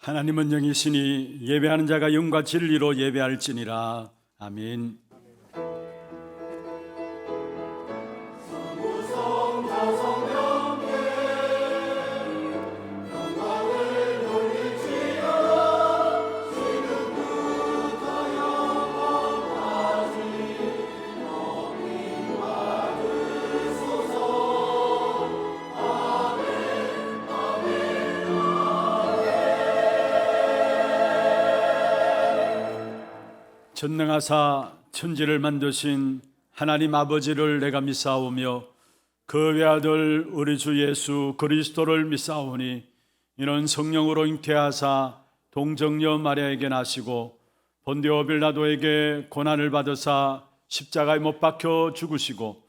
하나님은 영이시니 예배하는 자가 영과 진리로 예배할지니라. 아멘. 전능하사 천지를 만드신 하나님 아버지를 내가 믿사오며 그 외아들 우리 주 예수 그리스도를 믿사오니 이는 성령으로 잉태하사 동정녀 마리아에게 나시고 본디오 빌라도에게 고난을 받으사 십자가에 못 박혀 죽으시고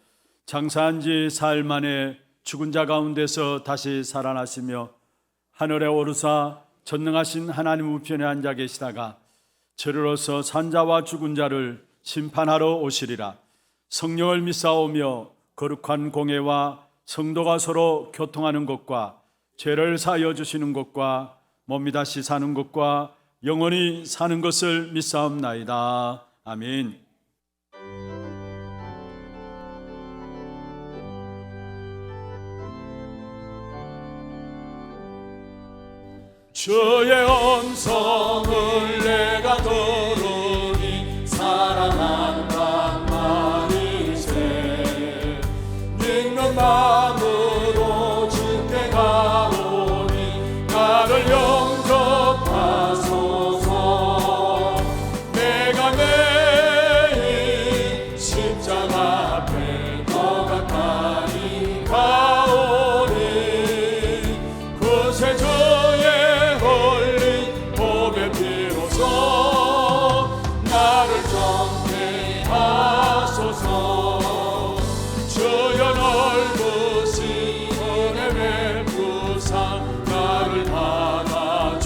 장사한 지 사흘 만에 죽은 자 가운데서 다시 살아나시며 하늘에 오르사 전능하신 하나님 우편에 앉아 계시다가 저리로서 산자와 죽은 자를 심판하러 오시리라. 성령을 믿사오며 거룩한 공회와 성도가 서로 교통하는 것과 죄를 사하여 주시는 것과 몸이 다시 사는 것과 영원히 사는 것을 믿사옵나이다. 아멘. 주의 음성을 내가 들으니 살아난단 말이세. 믿는 마음으로 주께 가오니 나를 영접하소서. 내가 매일 십자가 앞에 더 가까이 가오니 그새 나를 정케 하소서. 주여 넓으신 은혜 베푸사 나를 받아주시고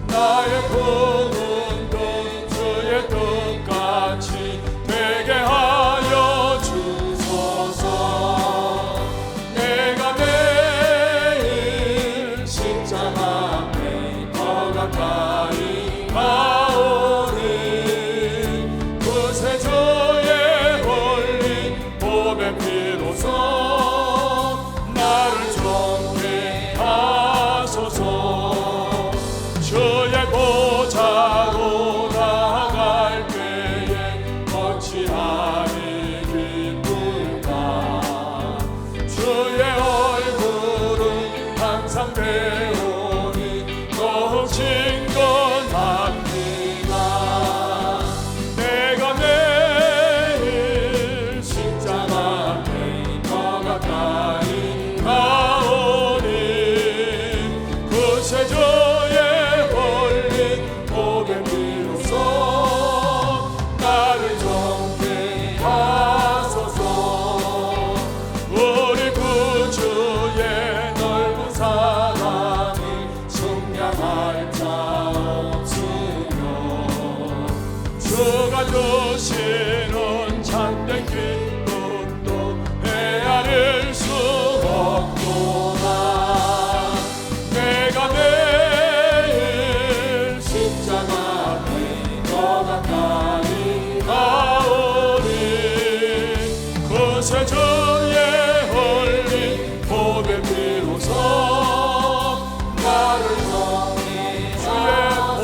나의 부는 뜻 주의 뜻같이 되게 하여 주소서. 내가 매일 십자가 앞에 더 가까이 가오니 그새 주의 흘린 보배 피로써 나를 정케 하소서. 주의 보좌로 나아갈 때에 어찌하리 기쁠까. 주의 얼굴은 항상 배우니 더욱 친근합니다. 내가 매일 십자가 앞에 더 가까이 가오니 그새 주의 흘린 보배 피로써 나를 정케 하소서. 우리 구주의 넓은 사랑을 측량할 자 없으며 주가 주시는 참된 기쁨도 헤아릴 수 없구나. 내가 매일 십자가 앞에 더 가까이 가오니 그새 주의 흘린 보배 피로써 나를 정케. 주의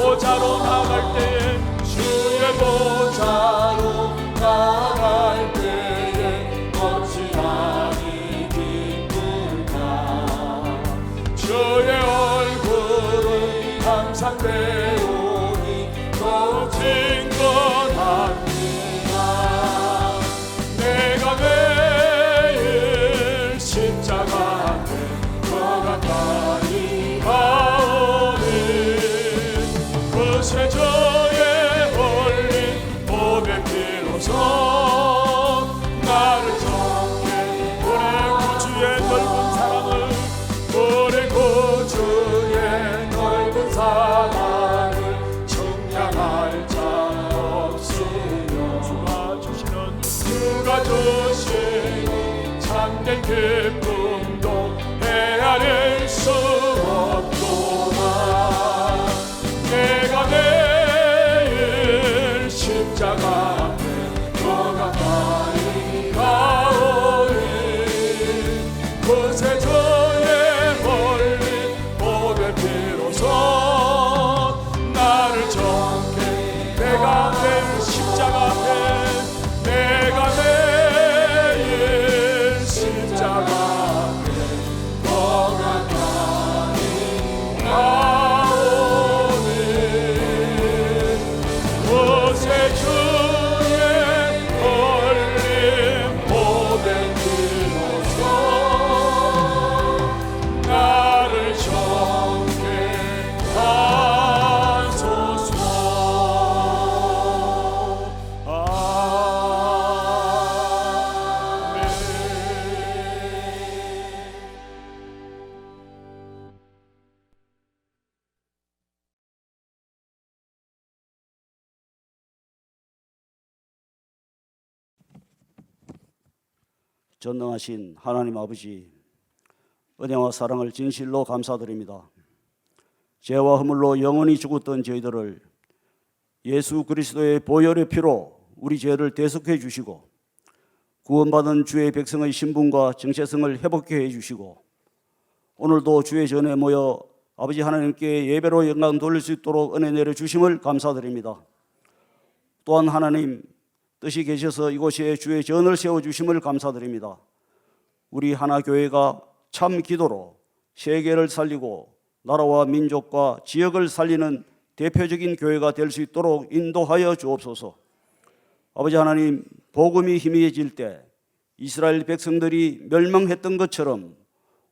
보좌로 나갈 때에 주의 보좌로 나갈 때에 어찌하니 기쁠까. 주의 얼굴은 항상 배우니 더욱 친근합니다. 내가 매일 십자가 앞에 더 가까이 가오니 그새 주의 흘린 보배 피로써 나를 정케. 우리 구주의 넓은 사랑을 우리 구주의 넓은 사랑을 측량할 자 없으며 주가 주시는 참된 기쁨도 헤아릴 수 없구나. 전능하신 하나님 아버지, 은혜와 사랑을 진실로 감사드립니다. 죄와 허물로 영원히 죽었던 저희들을 예수 그리스도의 보혈의 피로 우리 죄를 대속해 주시고 구원받은 주의 백성의 신분과 정체성을 회복해 주시고 오늘도 주의 전에 모여 아버지 하나님께 예배로 영광 돌릴 수 있도록 은혜 내려주심을 감사드립니다. 또한 하나님 뜻이 계셔서 이곳에 주의 전을 세워주심을 감사드립니다. 우리 하나교회가 참 기도로 세계를 살리고 나라와 민족과 지역을 살리는 대표적인 교회가 될 수 있도록 인도하여 주옵소서. 아버지 하나님, 복음이 희미해질 때 이스라엘 백성들이 멸망했던 것처럼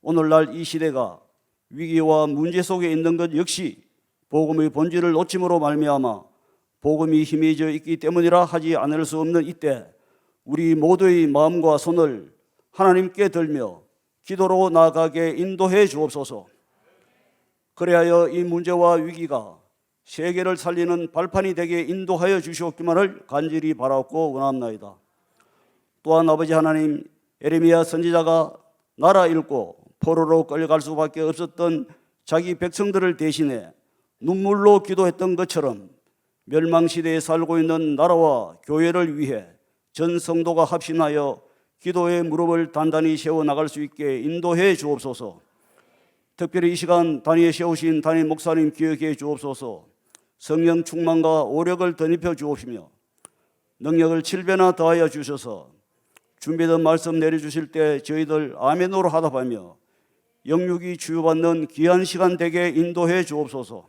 오늘날 이 시대가 위기와 문제 속에 있는 것 역시 복음의 본질을 놓침으로 말미암아 복음이 희미해져 있기 때문이라 하지 않을 수 없는 이때 우리 모두의 마음과 손을 하나님께 들며 기도로 나아가게 인도해 주옵소서. 그래야 이 문제와 위기가 세계를 살리는 발판이 되게 인도하여 주시옵기만을 간절히 바라옵고 원합나이다. 또한 아버지 하나님, 예레미야 선지자가 나라 잃고 포로로 끌려갈 수밖에 없었던 자기 백성들을 대신해 눈물로 기도했던 것처럼 멸망시대에 살고 있는 나라와 교회를 위해 전 성도가 합심하여 기도의 무릎을 단단히 세워나갈 수 있게 인도해 주옵소서. 특별히 이 시간 단위에 세우신 담임 목사님 기억해 주옵소서. 성령 충만과 오력을 덧입혀 주옵시며 능력을 7배나 더하여 주셔서 준비된 말씀 내려주실 때 저희들 아멘으로 하답하며 영육이 치유받는 귀한 시간 되게 인도해 주옵소서.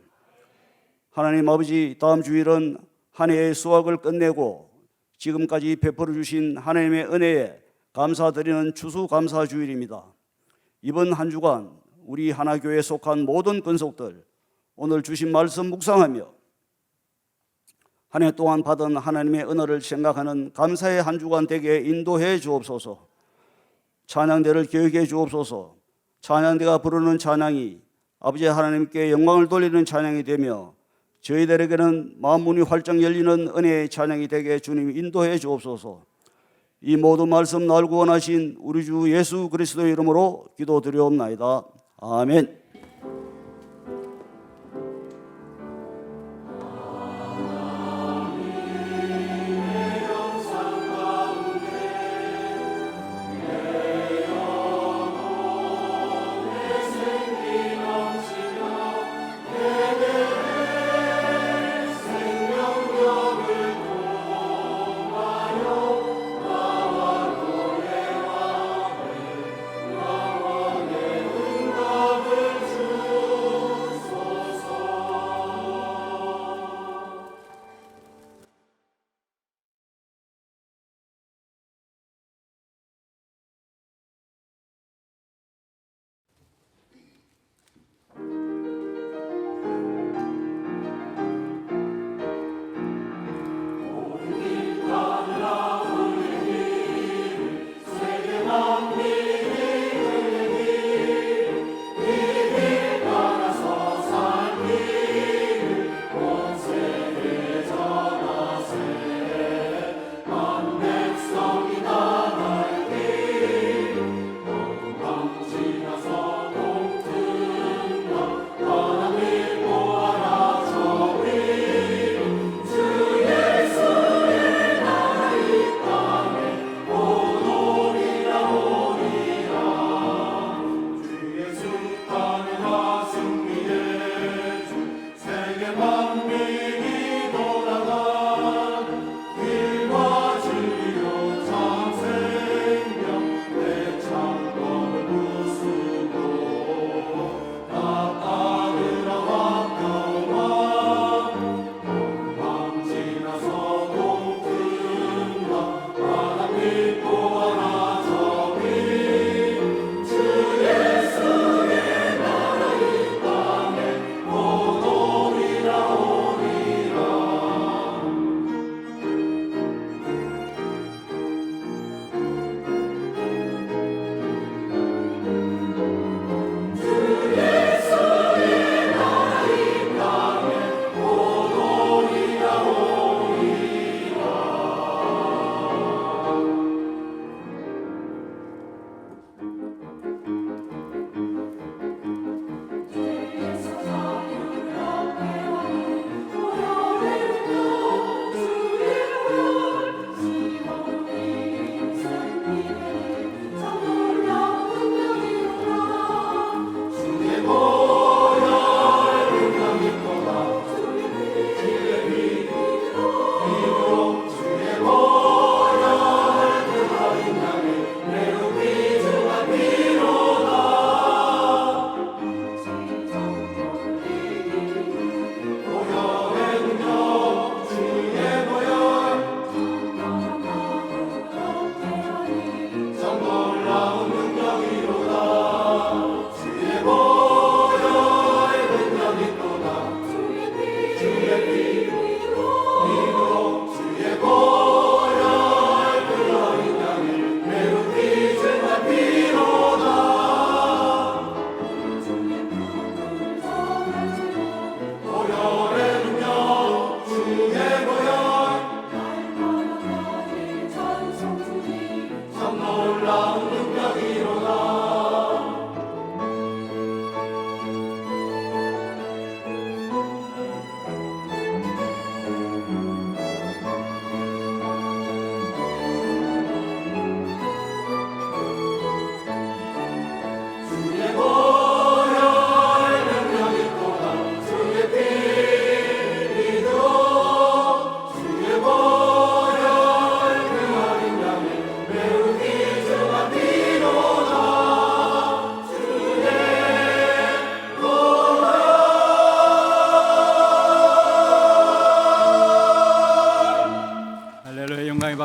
하나님 아버지, 다음 주일은 한 해의 수확을 끝내고 지금까지 베풀어 주신 하나님의 은혜에 감사드리는 추수감사주일입니다. 이번 한 주간 우리 하나교회에 속한 모든 권속들 오늘 주신 말씀 묵상하며 한 해 동안 받은 하나님의 은혜를 생각하는 감사의 한 주간 되게 인도해 주옵소서. 찬양대를 기억해 주옵소서. 찬양대가 부르는 찬양이 아버지 하나님께 영광을 돌리는 찬양이 되며 저희들에게는 마음문이 활짝 열리는 은혜의 찬양이 되게 주님 인도해 주옵소서. 이 모든 말씀 날 구원하신 우리 주 예수 그리스도의 이름으로 기도드리옵나이다. 아멘. 영원의 응답을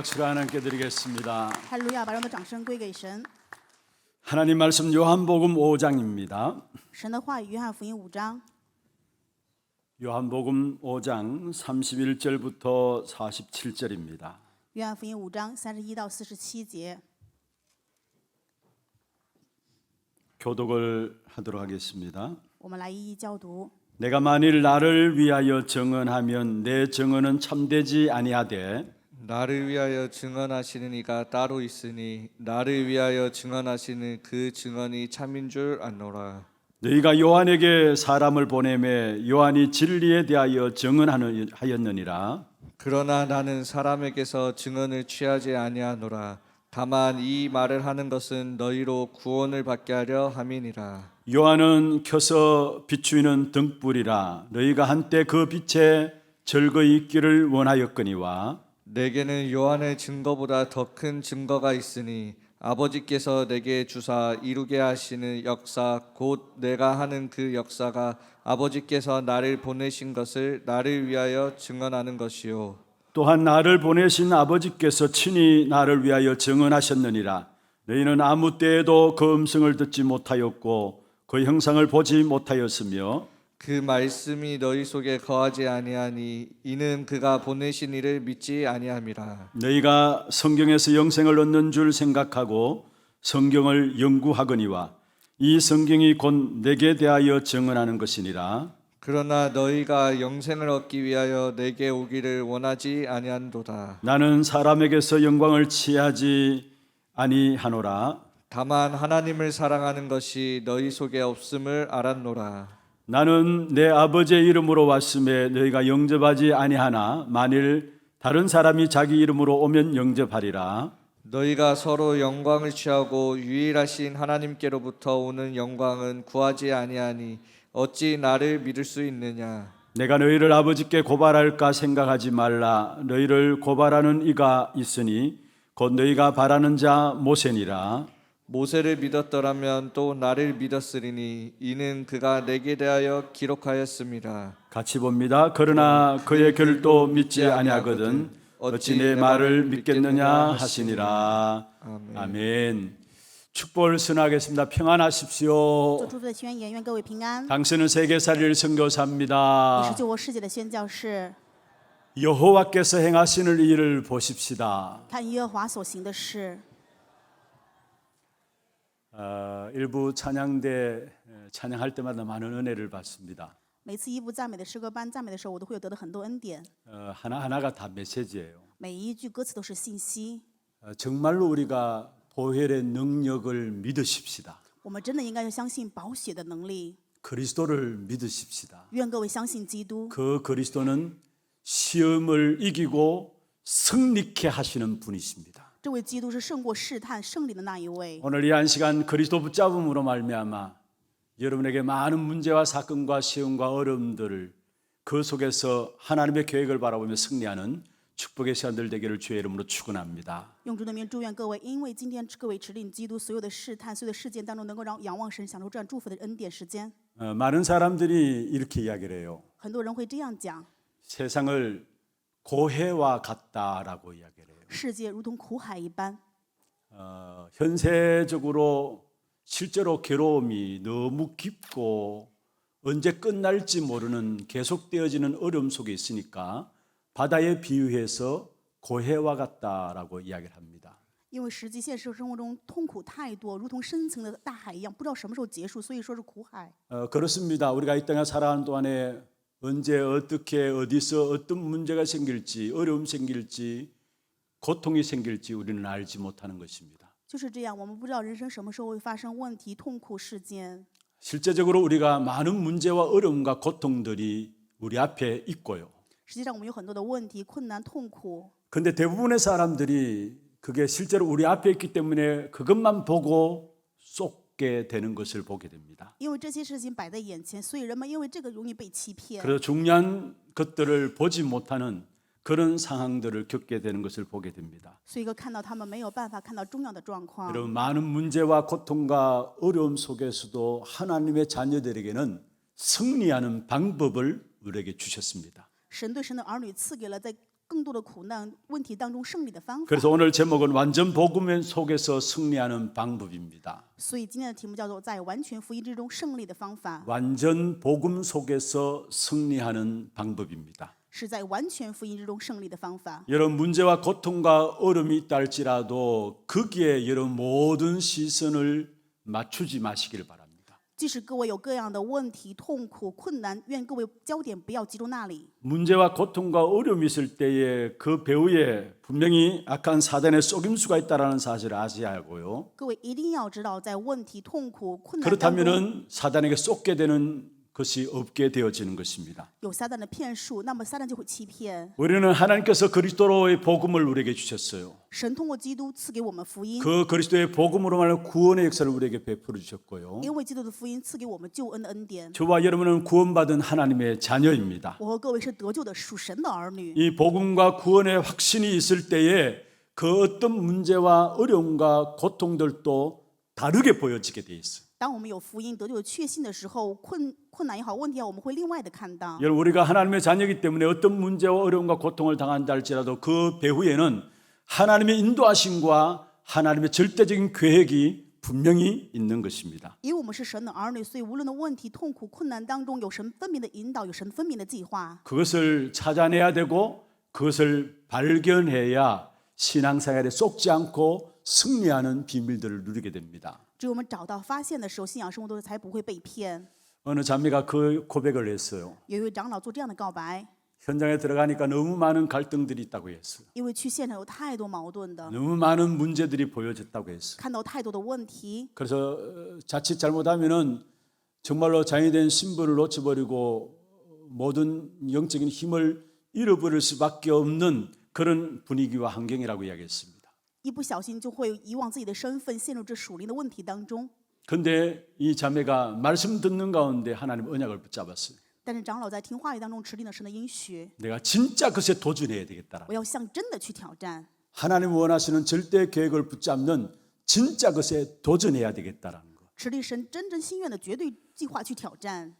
박수를 하나님께 드리겠습니다. 哈利路亚！把荣的掌声归给神。 하나님 말씀 요한복음 5장입니다. 神的话语，约翰福音5章， 요한복음 5장 31절부터 47절입니다. 约翰福音5章31到47节。 교독을 하도록 하겠습니다. 我们来一一教读。 내가 만일 나를 위하여 증언하면 내 증언은 참되지 아니하되 나를 위하여 증언하시는 이가 따로 있으니 나를 위하여 증언하시는 그 증언이 참인 줄 아노라. 너희가 요한에게 사람을 보내매 요한이 진리에 대하여 증언하였느니라. 그러나 나는 사람에게서 증언을 취하지 아니하노라. 다만 이 말을 하는 것은 너희로 구원을 받게 하려 함이니라. 요한은 켜서 비추이는 등불이라. 너희가 한때 그 빛에 즐거이 있기를 원하였거니와 내게는 요한의 증거보다 더 큰 증거가 있으니 아버지께서 내게 주사 이루게 하시는 역사 곧 내가 하는 그 역사가 아버지께서 나를 보내신 것을 나를 위하여 증언하는 것이요. 또한 나를 보내신 아버지께서 친히 나를 위하여 증언하셨느니라. 너희는 아무 때에도 그 음성을 듣지 못하였고 그 형상을 보지 못하였으며 그 말씀이 너희 속에 거하지 아니하니 이는 그가 보내신 이를 믿지 아니함이라. 너희가 성경에서 영생을 얻는 줄 생각하고 성경을 연구하거니와 이 성경이 곧 내게 대하여 증언하는 것이니라. 그러나 너희가 영생을 얻기 위하여 내게 오기를 원하지 아니한도다. 나는 사람에게서 영광을 취하지 아니하노라. 다만 하나님을 사랑하는 것이 너희 속에 없음을 알았노라. 나는 내 아버지의 이름으로 왔음에 너희가 영접하지 아니하나 만일 다른 사람이 자기 이름으로 오면 영접하리라. 너희가 서로 영광을 취하고 유일하신 하나님께로부터 오는 영광은 구하지 아니하니 어찌 나를 믿을 수 있느냐. 내가 너희를 아버지께 고발할까 생각하지 말라. 너희를 고발하는 이가 있으니 곧 너희가 바라는 자 모세니라. 모세를 믿었더라면 또 나를 믿었으리니 이는 그가 내게 대하여 기록하였음이라. 같이 봅니다. 그러나 그의 결도 믿지 아니하거든 어찌 내 말을 믿겠느냐 하시니라. 아멘. 축복을 선하겠습니다. 평안하십시오. 做祝福的宣言，愿各位平安。 당신은 세계살이를 你 선교사입니다. 是救我世界的宣教士， 여호와께서 행하시는 일을 보십시다. 看耶和华所行的事。 일부 찬양대 찬양할 때마다 많은 은혜를 받습니다. 每次一部赞美的诗歌班赞美的时候，我都会有得到很多恩典。 하나하나가 다 메시지예요. 每一句歌词都是信息。 정말로 우리가 보혈의 능력을 믿으십시다. 我们真的应该要相信宝血的能力。 그리스도를 믿으십시다. 愿各位相信基督。 그 그리스도는 시험을 이기고 승리케 하시는 분이십니다. 这位基督是胜过试探、胜利的那一位。 오늘 이 한 시간 그리스도 붙잡음으로 말미암아 여러분에게 많은 문제와 사건과 시험과 어려움들을 그 속에서 하나님의 계획을 바라보며 승리하는 축복의 시간들 되기를 주의 이름으로 축원합니다. 用主的名祝愿各位，因为今天各位指领基督所有的试探、所有的事件当中，能够让仰望神，享受这样祝福的恩典时间。 많은 사람들이 이렇게 이야기를 해요. 很多人会这样讲： 세상을 고해와 같다라고 이야기를 해요. 世界如同苦海一般。 현세적으로 실제로 괴로움이 너무 깊고 언제 끝날지 모르는 계속되어지는 어려움 속에 있으니까 바다에 비유해서 고해와 같다라고 이야기를 합니다. 因为实际现实生活中痛苦太多，如同深层的大海一样，不知道什么时候结束，所以说是苦海。 그렇습니다. 우리가 이 땅에 살아가는 동안에 언제 어떻게 어디서 어떤 문제가 생길지 어려움 생길지 고통이 생길지 우리는 알지 못하는 것입니다. 就是这样，我们不知道人生什么时候会发生问题、痛苦事件。 실제적으로 우리가 많은 문제와 어려움과 고통들이 우리 앞에 있고요. 实际上，我们有很多的问题、困难、痛苦。 근데 대부분의 사람들이 그게 실제로 우리 앞에 있기 때문에 그것만 보고 쏟게 되는 것을 보게 됩니다. 因为这些事情摆在眼前，所以人们因为这个容易被欺骗。 그래서 중요한 것들을 보지 못하는 그런 상황들을 겪게 되는 것을 보게 됩니다. 所以看到他们没有办法看到重要的状况。 여러분 많은 문제와 고통과 어려움 속에서도 하나님의 자녀들에게는 승리하는 방법을 우리에게 주셨습니다. 神对神的儿女赐给了在更更多的苦难问题当中胜利的方法。 그래서 오늘 제목은 완전 복음 속에서 승리하는 방법입니다. 所以今天的题目叫做在完全福音之中胜利的方法， 완전 복음 속에서 승리하는 방법입니다. 是在完全福音之中胜利的方法。 여러분 문제와 고통과 어려움이 있다 할지라도 거기에 여러분 모든 시선을 맞추지 마시기를 바랍니다. 即使各位有各样的问题、痛苦、困难，愿各位焦点不要集中那里。 문제와 고통과 어려움이 있을 때에 그 배후에 분명히 악한 사단의 속임수가 있다는 사실을 아셔야 하고요. 各位一定要知道，在问题、痛苦、困难当中 그렇다면 사단에게 쏟게 되는 것이 없게 되어지는 것입니다. 有撒旦的骗术，那么撒旦就会欺骗。 우리는 하나님께서 그리스도로의 복음을 우리에게 주셨어요. 神通过基督赐给我们福音， 그 그리스도의 복음으로 말하는 구원의 역사를 우리에게 베풀어 주셨고요. 因为基督的福音赐给我们救恩的恩典。 저와 여러분은 구원받은 하나님의 자녀입니다. 我和各位是得救的属神的儿女。 이 복음과 구원의 확신이 있을 때에 그 어떤 문제와 어려움과 고통들도 다르게 보여지게 돼 있어요. 当我们有福音得救的确信的时候，困难也好，问题也好，我们会另外的看到。 여러분 우리가 하나님의 자녀이기 때문에 어떤 문제와 어려움과 고통을 당한다 할지라도 그 배후에는 하나님의 인도하심과 하나님의 절대적인 계획이 분명히 있는 것입니다. 因为我们是神的儿女，所以无论的问题、痛苦、困难当中，有神分明的引导，有神分明的计划。 그것을 찾아내야 되고 그것을 발견해야 신앙생활에 쏙지 않고 승리하는 비밀들을 누리게 됩니다. 只有我们找到、发现的时候，信仰生活中才不会被骗。 어느 자매가 그 고백을 했어요. 有一位长老做这样的告白， 현장에 들어가니까 너무 많은 갈등들이 있다고 했어요. 因为去现场有太多矛盾的， 너무 많은 문제들이 보여졌다고 했어요. 看到太多的问题， 그래서 자칫 잘못하면은 정말로 자유된 신분을 놓쳐버리고 모든 영적인 힘을 잃어버릴 수밖에 없는 그런 분위기와 환경이라고 이야기했습니다. 一不小心就会遗忘自己的身份，陷入这属灵的问题当中。 근데 이 자매가 말씀 듣는 가운데 하나님 언약을 붙잡았어요. 但是长老在听话语当中持定了神的应许， 내가 진짜 그것에 도전해야 되겠다라. 我要向真的去挑战。 하나님 원하시는 절대 계획을 붙잡는 진짜 것에 도전해야 되겠다라는 거. 持定神真正心愿的绝对计划去挑战。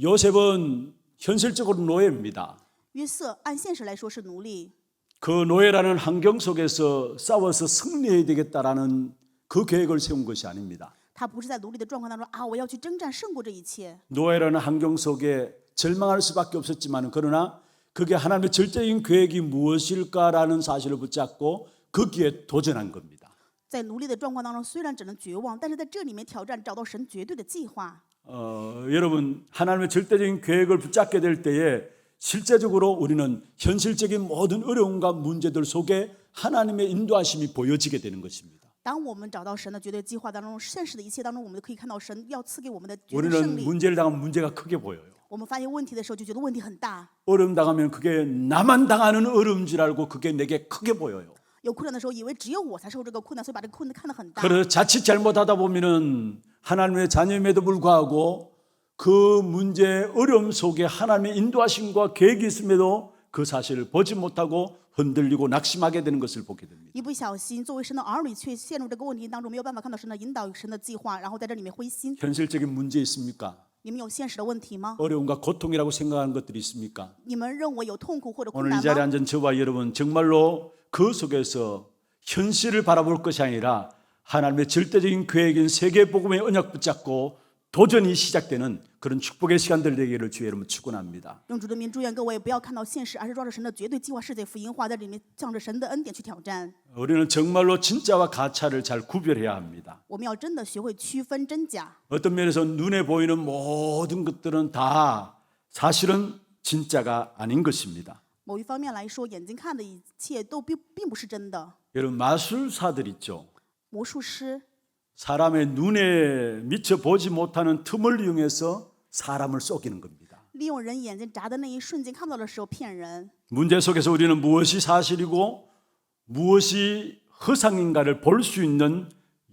요셉은 현실적으로 노예입니다. 约瑟按现实来说是奴隶， 그 노예라는 환경 속에서 싸워서 승리해야 되겠다라는 그 계획을 세운 것이 아닙니다. 他不是在奴隶的状况当中啊，我要去征战胜过这一切。 노예라는 환경 속에 절망할 수밖에 없었지만 그러나 그게 하나님의 절대적인 계획이 무엇일까라는 사실을 붙잡고 거기에 도전한 겁니다. 在奴隶的状况当中，虽然只能绝望，但是在这里面挑战，找到神绝对的计划。 여러분 하나님의 절대적인 계획을 붙잡게 될 때에 실제적으로 우리는 현실적인 모든 어려움과 문제들 속에 하나님의 인도하심이 보여지게 되는 것입니다. 当我们找到神的绝对计划当中，现实的一切当中，我们都可以看到神要赐给我们的绝对胜 우리는 利。 문제를 당하면 문제가 크게 보여요. 我们发现问题的时候，就觉得问题很大； 어려움 당하면 그게 나만 당하는 어려움인 줄 알고 그게 내게 크게 보여요. 有困难的时候，以为只有我才受这个困难，所以把这个困难看得很大。 그래서 자칫 잘못하다 보면은 하나님의 자녀임에도 불구하고 그 문제 어려움 속에 하나님의 인도하심과 계획이 있음에도 그 사실을 보지 못하고 흔들리고 낙심하게 되는 것을 보게 됩니다. 一不小心，作为神的儿女，却陷入这个问题当中，没有办法看到神的引导、神的计划，然后在这里面灰心。 현실적인 문제 있습니까? 你们有现实的问题吗？ 어려움과 고통이라고 생각하는 것들이 있습니까? 你们认为有痛苦或者困 오늘 이 难 자리에 吗？ 앉은 저와 여러분 정말로 그 속에서 현실을 바라볼 것이 아니라 하나님의 절대적인 계획인 세계복음의 언약 붙잡고 도전이 시작되는 그런 축복의 시간들 되기를 주의 이름으로 축원합니다. 用主的名祝愿各位不要看到现实，而是抓着神的绝对计划、世界福音化，在里面向着神的恩典去挑战。 우리는 정말로 진짜와 가짜를 잘 구별해야 합니다. 我们要真的学会区分真假。 어떤 면에서 눈에 보이는 모든 것들은 다 사실은 진짜가 아닌 것입니다. 某一方面来说，眼睛看的一切都并不是真的。 여러분 마술사들 있죠. 魔术师 사람의 눈에 미쳐 보지 못하는 틈을 이용해서 사람을 속이는 겁니다. 利用人眼睛眨的那一瞬间看不到的时候骗人。 문제 속에서 우리는 무엇이 사실이고 무엇이 허상인가를 볼 수 있는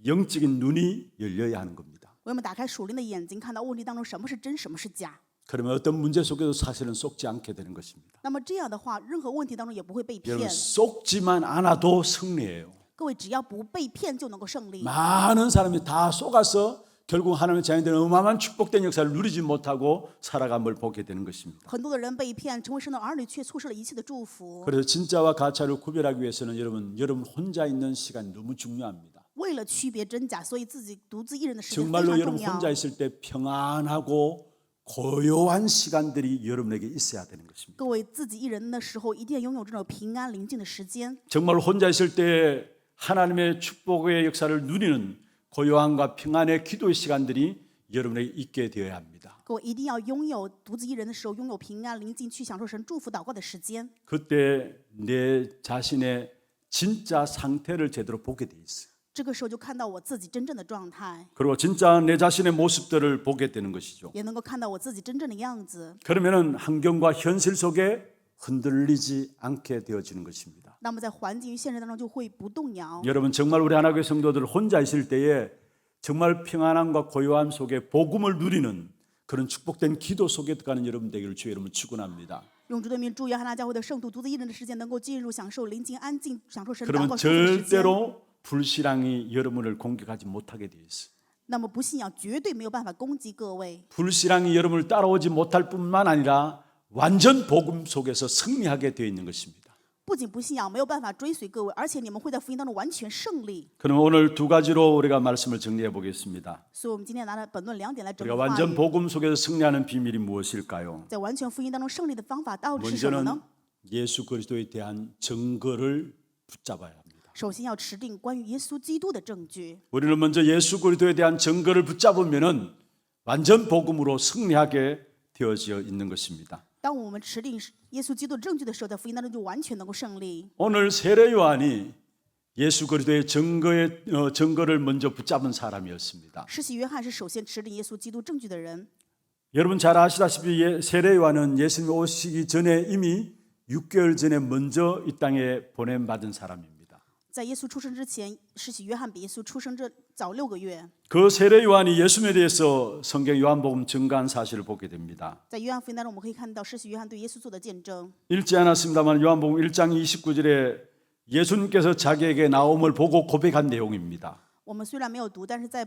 영적인 눈이 열려야 하는 겁니다. 为我们打开属灵的眼睛，看到问题当中什么是真，什么是假。 그러면 어떤 문제 속에도 사실은 속지 않게 되는 것입니다. 那么这样的话，任何问题当中也不会被 여러분 骗。 속지만 않아도 승리예요. 各位只要不被骗就能够胜利。 많은 사람이 다 속아서 결국 하나님의 자녀들은 어마어마한 축복된 역사를 누리지 못하고 살아감을 보게 되는 것입니다. 很多的人被骗，成为神的儿女，却错失了一切的祝福。 그래서 진짜와 가짜를 구별하기 위해서는 여러분 혼자 있는 시간이 너무 중요합니다. 为了区别真假，所以自己独自一人的时间非 정말로 常 여러분 重要。 혼자 있을 때 평안하고 고요한 시간들이 여러분에게 있어야 되는 것입니다. 各位自己一人的时候，一定要拥有这种平安宁静的时间。 정말 혼자 있을 때 하나님의 축복의 역사를 누리는 고요함과 평안의 기도의 시간들이 여러분에게 있게 되어야 합니다. 各位一定要拥有独自一人的时候，拥有平安宁静去享受神祝福祷告的时间。 그때 내 자신의 진짜 상태를 제대로 보게 돼 있어요. 这个时候就看到我自己真正的状态， 그리고 진짜 내 자신의 모습들을 보게 되는 것이죠. 也能够看到我自己真正的样子。 그러면은 환경과 현실 속에 흔들리지 않게 되어지는 것입니다. 那么在环境与现实当中就会不动摇。 여러분 정말 우리 하나교회 성도들 혼자 있을 때에 정말 평안함과 고요함 속에 복음을 누리는 그런 축복된 기도 속에 들어가는 여러분 되기를 주의 이름으로 축원합니다. 用主的名祝愿哈拿教会的圣徒独自一人的时间能够进入享受宁静安静，享受神祷 그러면 告祝福的时间。 절대로 불신앙이 여러분을 공격하지 못하게 되어 있어요. 那么不信仰绝对没有办法攻击各位， 불신앙이 여러분을 따라오지 못할 뿐만 아니라 완전 복음 속에서 승리하게 되어 있는 것입니다. 不仅不信仰没有办法追随各位，而且你们会在福音当中完全胜利。 그럼 오늘 두 가지로 우리가 말씀을 정리해 보겠습니다. 所以，我们今天拿了本论2点来整 우리가 理话 완전 语。 복음 속에서 승리하는 비밀이 무엇일까요? 在完全福音当中胜利的方法到底是什么 먼저는 呢？ 예수 그리스도에 대한 증거를 붙잡아야 합니다. 首先要持定关于耶稣基督的证据。 우리는 먼저 예수 그리스도에 대한 증거를 붙잡으면은 완전 복음으로 승리하게 되어져 있는 것입니다. 当我们持定耶稣基督的证据的时候，在福音当中就完全能够胜利。 오늘 세례 요한이 예수 그리스도의 증거를 먼저 붙잡은 사람이었습니다. 施洗约翰是首先持定耶稣基督证据的人。 여러분 잘 아시다시피 세례 요한은 예수님 오시기 전에 이미 6개월 전에 먼저 이 땅에 보냄받은 사람입니다. 在耶稣出生之前，施洗约翰比耶稣出生这早6个月。 그 세례 요한이 예수님에 대해서 성경 요한복음 증거한 사실을 보게 됩니다. 在约翰福音当中，我们可以看到施洗约翰对耶稣做的见证。 읽지 않았습니다만 요한복음 1장 29절에 예수님께서 자기에게 나옴을 보고 고백한 내용입니다. 我们虽然没有读，但是在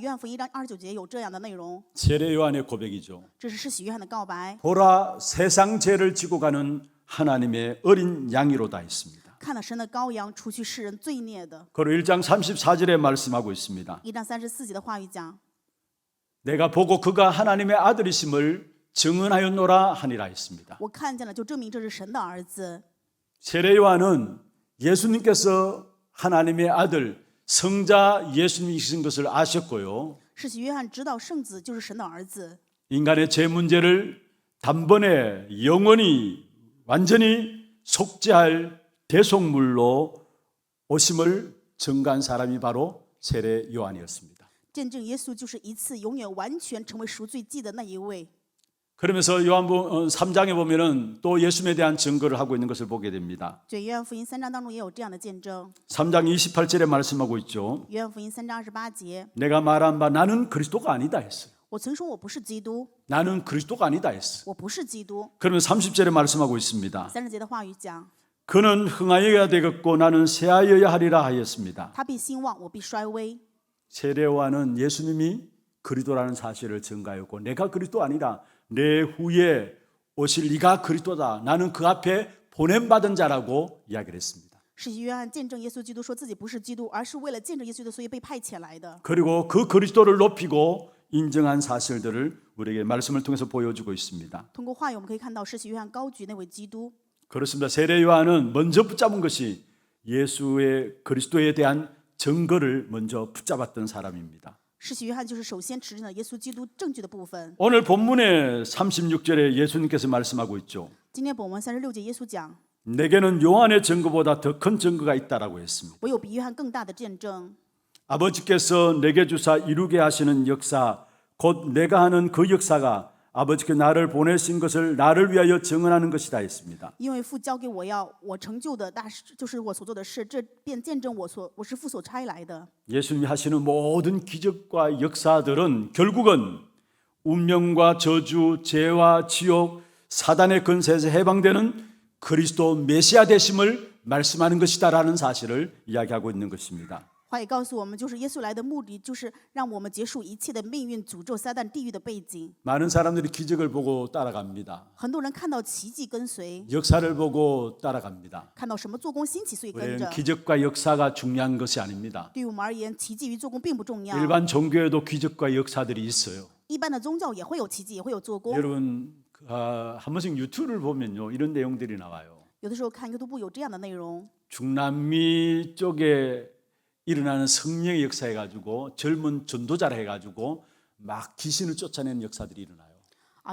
约翰福音1章29节有这样的内容， 세례 요한의 고백이죠. 这是施洗约翰的告白。 보라 세상 죄를 지고 가는 하나님의 어린 양이로다 했습니다. 看了神的羔羊，除去世人罪孽的。 그리고 1장 34절에 말씀하고 있습니다. 1章34节的话语讲， 내가 보고 그가 하나님의 아들이심을 증언하였노라 하니라 했습니다. 我看见了，就证明这是神的儿子。 세례 요한은 예수님께서 하나님의 아들 성자 예수님이신 것을 아셨고요. 施洗约翰知道圣子就是神的儿子， 인간의 죄 문제를 단번에 영원히 완전히 속죄할 대속물로 오심을 증거한 사람이 바로 세례 요한이었습니다. 见证耶稣就是一次永远完全成为赎罪祭的那一位。 그러면서 요한복음 3장에 보면은 또 예수님에 대한 증거를 하고 있는 것을 보게 됩니다. 对，约翰福音3章当中也有这样的见证。 3장 28절에 말씀하고 있죠. 约翰福音3章28节， 내가 말한 바 나는 그리스도가 아니다 했어요. 我曾说我不是基督， 나는 그리스도가 아니다 했어요. 我不是基督。 그러면 30절에 말씀하고 있습니다. 30节的话语讲， 그는 흥하여야 되겠고 나는 쇠하여야 하리라 하였습니다. 他必兴旺，我必衰微。 세례 요한은 예수님이 그리스도라는 사실을 증가하였고 내가 그리스도 아니다. 내 후에 오실 네가 그리스도다. 나는 그 앞에 보냄받은 자라고 이야기를 했습니다. 施洗约翰见证耶稣基督说自己不是基督，而是为了见证耶稣基督，所以被派遣来的。 그리고 그 그리스도를 높이고 인정한 사실들을 우리에게 말씀을 통해서 보여주고 있습니다. 通过话语，我们可以看到施洗约翰高举那位基督。 그렇습니다. 세례 요한은 먼저 붙잡은 것이 예수의 그리스도에 대한 증거를 먼저 붙잡았던 사람입니다. 施洗约翰就是首先持定了耶稣基督证据的部分。 오늘 본문의 36절에 예수님께서 말씀하고 있죠. 今天本文36节，耶稣讲： 내게는 요한의 증거보다 더 큰 증거가 있다라고 했습니다. 我有比约翰更大的见证。 아버지께서 내게 주사 이루게 하시는 역사, 곧 내가 하는 그 역사가 아버지께 나를 보내신 것을 나를 위하여 증언하는 것이다 했습니다. 因为父交给我要我成就的大事，就是我所做的事，这便见证我是父所差来的。 예수님이 하시는 모든 기적과 역사들은 결국은 운명과 저주, 죄와 지옥, 사단의 권세에서 해방되는 그리스도 메시아 되심을 말씀하는 것이다라는 사실을 이야기하고 있는 것입니다. 话也告诉我们，就是耶稣来的目的，就是让我们结束一切的命运、诅咒、撒旦、地狱的背景。 많은 사람들이 기적을 보고 따라갑니다. 很多人看到奇迹跟随， 역사를 보고 따라갑니다. 看到什么做工兴起，所以跟 우리는 着。 기적과 역사가 중요한 것이 아닙니다. 对于我们而言，奇迹与做工并不重要。 일반 종교에도 기적과 역사들이 있어요. 一般的宗教也会有奇迹，也会有做工。 여러분 한 번씩 유튜브를 보면요 이런 내용들이 나와요. 有的时候看 YouTube 有这样的内容， 중남미 쪽에 일어나는 성령의 역사 해가지고 젊은 전도자를 해가지고 막 귀신을 쫓아내는 역사들이 일어나요.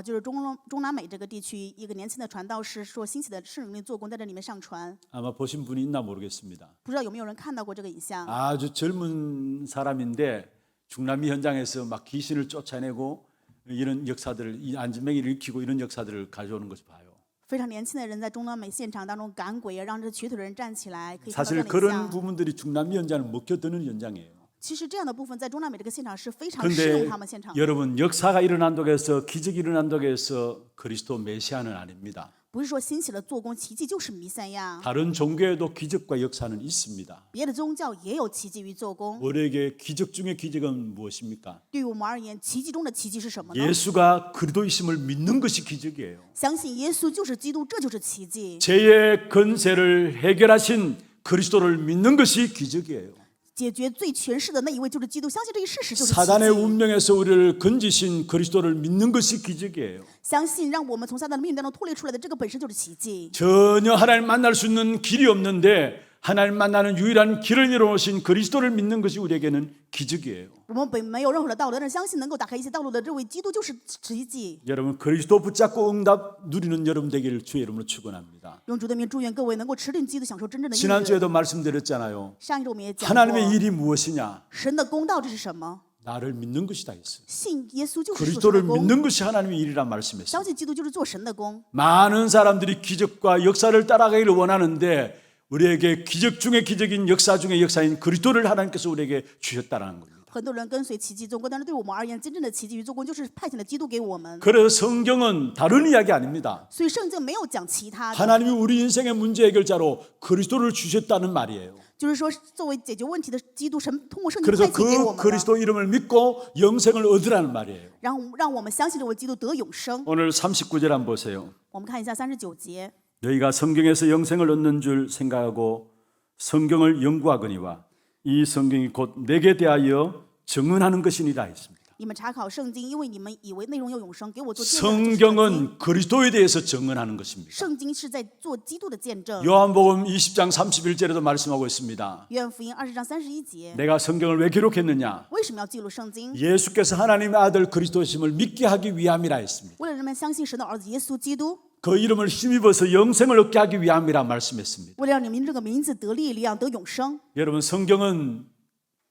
就是中南美这个地区，一个年轻的传道士说兴起的圣灵做工在这里面上传， 아마 보신 분이 있나 모르겠습니다. 不知道有没有人看到过这个影像？ 아주 젊은 사람인데 중남미 현장에서 막 귀신을 쫓아내고 이런 역사들을 이 안진뱅이를 일으키고 이런 역사들을 가져오는 것을 봐요. 非常年轻的人在中南美现场当中赶鬼，让这瘸腿的人站起来，可以看到这 사실 样的影 그런 像。 부분들이 중남미 현장은 먹혀드는 현장이에요. 其实这样的部分在中南美这个现场是非常适 그런데 用他们现场的， 여러분 역사가 일어난다고 해서 기적이 일어난다고 해서 그리스도 메시아는 아닙니다. 不是说兴起了做工奇迹就是弥赛亚。 다른 종교에도 기적과 역사는 있습니다. 别的宗教也有奇迹与做工。 우리에게 기적 중의 기적은 무엇입니까? 对于我们而言，奇迹中的奇迹是什么呢？ 예수가 그리스도이심을 믿는 것이 기적이에요. 相信耶稣就是基督，这就是奇迹。 죄의 건세를 해결하신 그리스도를 믿는 것이 기적이에요. 解决罪权势的那一位就是基督，相信这一事实就是奇 사단의 迹。 운명에서 우리를 건지신 그리스도를 믿는 것이 기적이에요. 相信让我们从撒旦的命运当中脱离出来的这个本身就是奇迹。 전혀 하나님 만날 수 있는 길이 없는데 하나님 만나는 유일한 길을 열어놓으신 그리스도를 믿는 것이 우리에게는 기적이에요. 我们本没有任何的道路，但是相信能够打开一切道路的这位基督就是奇迹。 여러분 그리스도 붙잡고 응답 누리는 여러분 되기를 주의 이름으로 축원합니다. 用主的名祝愿各位能够持定基督，享受真正的应许。 지난주에도 말씀드렸잖아요. 上一周我们也讲 하나님의 过， 일이 무엇이냐? 神的公道这是什么？ 나를 믿는 것이다 했어요. 信耶稣就是做神 그리스도를 的工， 믿는 것이 하나님의 일이란 말씀했어요. 相信基督就是做神的工。 많은 사람들이 기적과 역사를 따라가기를 원하는데 우리에게 기적 중의 기적인 역사 중의 역사인 그리스도를 하나님께서 우리에게 주셨다는 겁니다. 很多人跟随奇迹做工，但是对我们而言，真正的奇迹与做工就是派遣的基督给我们。 그래서 성경은 다른 이야기 아닙니다. 所以圣经没有讲其他的， 하나님이 우리 인생의 문제 해결자로 그리스도를 주셨다는 말이에요. 就是说作为解决问题的基督，神通过圣经 그래서 派遣给我 그 们了， 그리스도 이름을 믿고 영생을 얻으라는 말이에요. 然后让我们相信这位基督得永生。 오늘 39절 한번 보세요. 我们看一下39节， 너희가 성경에서 영생을 얻는 줄 생각하고 성경을 연구하거니와 이 성경이 곧 내게 대하여 증언하는 것이니라 했습니다. 你们查考圣经，因为你们以为内容有永生，给我做见证的就是圣经。 성경은 그리스도에 대해서 증언하는 것입니다. 圣经是在做基督的见证。 요한복음 20장 31절에도 말씀하고 있습니다. 约翰福音20章31节， 내가 성경을 왜 기록했느냐? 为什么要记录圣经？ 예수께서 하나님의 아들 그리스도심을 믿게 하기 위함이라 했습니다. 为了人们相信神的儿子耶稣基督， 그 이름을 힘입어서 영생을 얻게 하기 위함이라 말씀했습니다. 为了让你们这个名字得力量、得永生。 여러분 성경은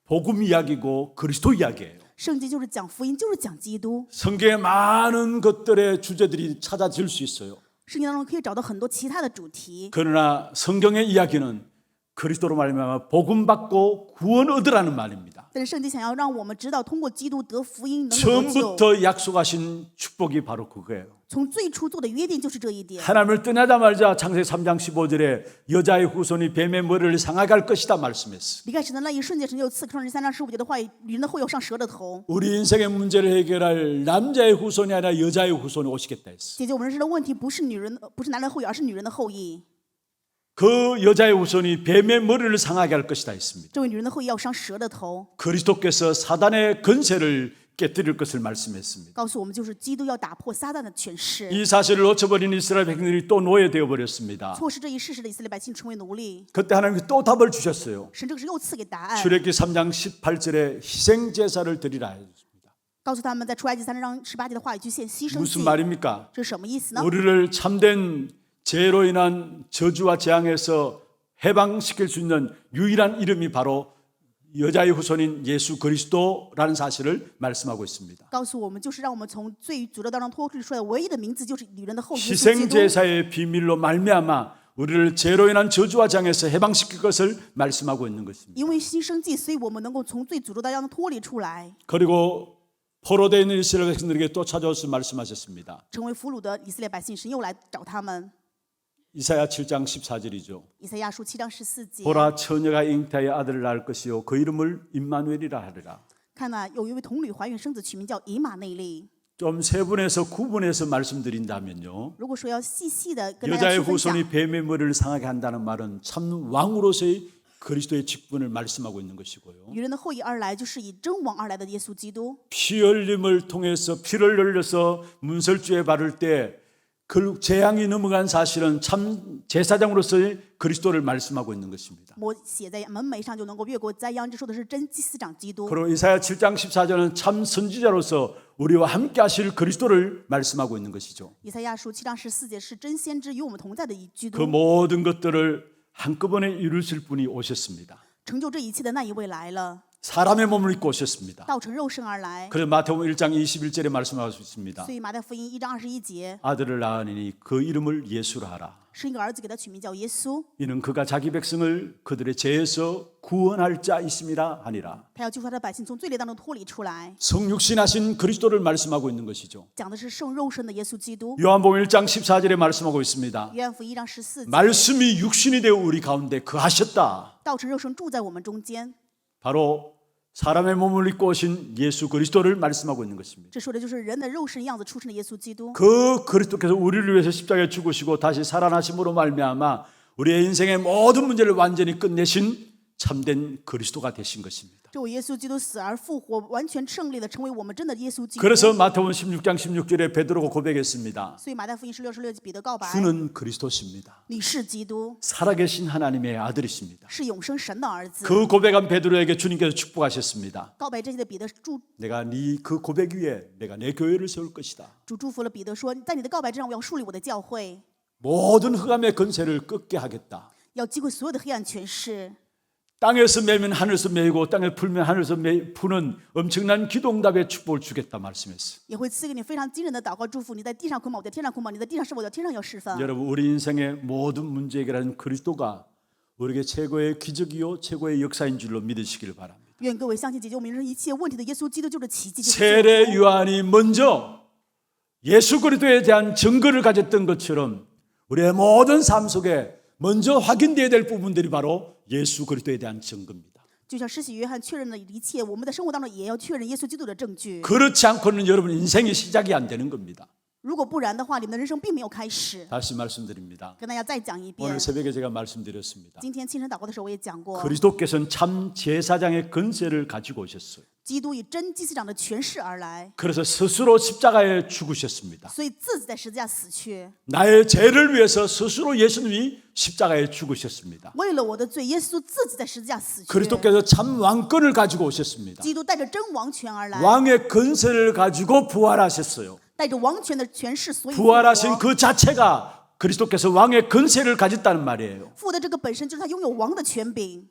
복음 이야기고 그리스도 이야기예요. 圣经就是讲福音，就是讲基督。 성경에 많은 것들의 주제들이 찾아질 수 있어요. 圣经当中可以找到很多其他的主题， 그러나 성경의 이야기는 그리스도로 말미암아 복음 받고 구원 얻으라는 말입니다. 但是圣经想要让我们知道，通过基督得福音，能够得救。 처음부터 약속하신 축복이 바로 그거예요. 从最初做的约定就是这一点。 하나님을 떠나자마자 창세기 3장 15절에 여자의 후손이 뱀의 머리를 상하게 할 것이다 말씀했어요. 离开神的那一瞬间，神就赐创世3章15节的话语，女人的后要上蛇的头， 우리 인생의 문제를 해결할 남자의 후손이 아니라 여자의 후손이 오시겠다 했어요. 解决我们人生的问题，不是男人的后裔，而是女人的后裔。 그 여자의 후손이 뱀의 머리를 상하게 할 것이다 했습니다. 这位女人的后裔要上蛇的头， 그리스도께서 사단의 건세를 깨뜨릴 것을 말씀했습니다. 告诉我们就是基督要打破撒旦的权势。 이 사실을 놓쳐버린 이스라엘 백성들이 또 노예되어 버렸습니다. 错失这一事实的以色列百姓成为奴隶， 그때 하나님이 또 답을 주셨어요. 神这个时又赐给答案， 출애굽기 3장 18절에 희생 제사를 드리라 했습니다. 告诉他们在出埃及3章18节的话语去献牺牲 무슨 祭。 말입니까? 这是什么意思呢？ 우리를 참된 죄로 인한 저주와 재앙에서 해방시킬 수 있는 유일한 이름이 바로 여자의 후손인 예수 그리스도라는 사실을 말씀하고 있습니다. 告诉我们就是让我们从罪与诅咒当中脱离出来的唯一的名字，就是女人的后裔耶稣基 희생 督。 제사의 비밀로 말미암아 우리를 죄로 인한 저주와 재앙에서 해방시킬 것을 말씀하고 있는 것입니다. 因为牺牲祭，所以我们能够从罪诅咒当中脱离出来， 그리고 포로되어 있는 이스라엘 백성들에게 또 찾아와서 말씀하셨습니다. 成为俘虏的以色列百姓，神又来找他们。 이사야 7장 14절이죠. 以赛亚书7章14节， 보라 처녀가 잉태하여 아들을 낳을 것이요 그 이름을 임마누엘이라 하리라. 看呐，有一位童女怀孕生子，取名叫以马内利。 좀 세분해서 구분해서 말씀드린다면요. 如果说要细细的跟大家 여자의 去分享， 후손이 뱀의 머리를 상하게 한다는 말은 참 왕으로서의 그리스도의 직분을 말씀하고 있는 것이고요. 女人的后裔而来，就是以真王而来的耶稣基督。 피 흘림을 통해서 피를 흘려서 문설주에 바를 때 그 재앙이 넘어간 사실은 참 제사장으로서의 그리스도를 말씀하고 있는 것입니다. 抹血在门楣上就能够越过灾殃，这说的是真祭司长基督。 그리고 이사야 7장 14절은 참 선지자로서 우리와 함께 하실 그리스도를 말씀하고 있는 것이죠. 以赛亚书7章14节是真先知与我们同在的一基 그 督， 모든 것들을 한꺼번에 이루실 분이 오셨습니다. 成就这一切的那一位来了， 사람의 몸을 입고 오셨습니다. 道成肉身而来。 그래서 마태복음 1장 21절에 말씀하고 있습니다. 所以马太福音1章21节， 아들을 낳으니 그 이름을 예수라 하라. 生一个儿子给他取名叫耶稣， 이는 그가 자기 백성을 그들의 죄에서 구원할 자이심이라 하니라. 他要救出他的百姓从罪孽当中脱离出来。 성육신하신 그리스도를 말씀하고 있는 것이죠. 讲的是圣肉身的耶稣基督。 요한복음 1장 14절에 말씀하고 있습니다. 约翰福音1章14节， 말씀이 육신이 되어 우리 가운데 거하셨다. 道成肉身住在我们中间。 바로 사람의 몸을 입고 오신 예수 그리스도를 말씀하고 있는 것입니다. 这说的就是人的肉身样子出生的耶稣基督。 그 그리스도께서 우리를 위해서 십자가에 죽으시고 다시 살아나심으로 말미암아 우리의 인생의 모든 문제를 완전히 끝내신 참된 그리스도가 되신 것입니다. 这位耶稣基督死而复活，完全胜利的成为我们真的耶稣基督。 그래서 마태복음 16장 16절에 베드로가 고백했습니다. 所以马太福音16章16节彼得告白， 주는 그리스도십니다. 你是基督， 살아계신 하나님의 아들이십니다. 是永生神的儿子。 그 고백한 베드로에게 주님께서 축복하셨습니다. 告白这些的彼得主 내가 네 그 고백 위에 내가 내 교회를 세울 것이다. 主祝福了彼得说，在你的告白之上，我要树立我的教会， 모든 흑암의 건세를 꺾게 하겠다. 要击溃所有的黑暗权势。 땅에서 매면 하늘에서 매이고 땅에 풀면 하늘에서 푸는 엄청난 기도응답의 축복을 주겠다 말씀했어요. 也会赐给你非常惊人的祷告祝福。你在地上捆绑，我在天上捆绑；你在地上释放，我在天上要释放。 여러분 우리 인생의 모든 문제 해결하는 그리스도가 우리에게 최고의 기적이요 최고의 역사인 줄로 믿으시길 바랍니다. 愿各位相信解决我们人生一切问题的耶稣基督就是奇迹，就是救 세례 赎。 요한이 먼저 예수 그리스도에 대한 증거를 가졌던 것처럼 우리의 모든 삶 속에 먼저 확인되어야 될 부분들이 바로 예수 그리스도에 대한 증거입니다. 就像施洗约翰确认了一切，我们的生活当中也要确认耶稣基督的证据。 그렇지 않고는 여러분 인생이 시작이 안 되는 겁니다. 如果不然的话，你们的人生并没有开始。 다시 말씀드립니다. 跟大家再讲一遍 오늘 ， 새벽에 제가 말씀드렸습니다. 今天清晨祷告的时候我也讲过， 그리스도께서는 참 제사장의 건세를 가지고 오셨어요. 基督以真祭司长的权势而来， 그래서 스스로 십자가에 죽으셨습니다. 所以自己在十字架死去。 나의 죄를 위해서 스스로 예수님이 십자가에 죽으셨습니다. 为了我的罪，耶稣自己在十字架死去。 그리스도께서 참 왕권을 가지고 오셨습니다. 基督带着真王权而来， 왕의 건세를 가지고 부활하셨어요. 带着王权的权势，所以 부활하신 그 자체가 그리스도께서 왕의 건세를 가졌다는 말이에요. 父的这个本身就是他拥有王的权柄。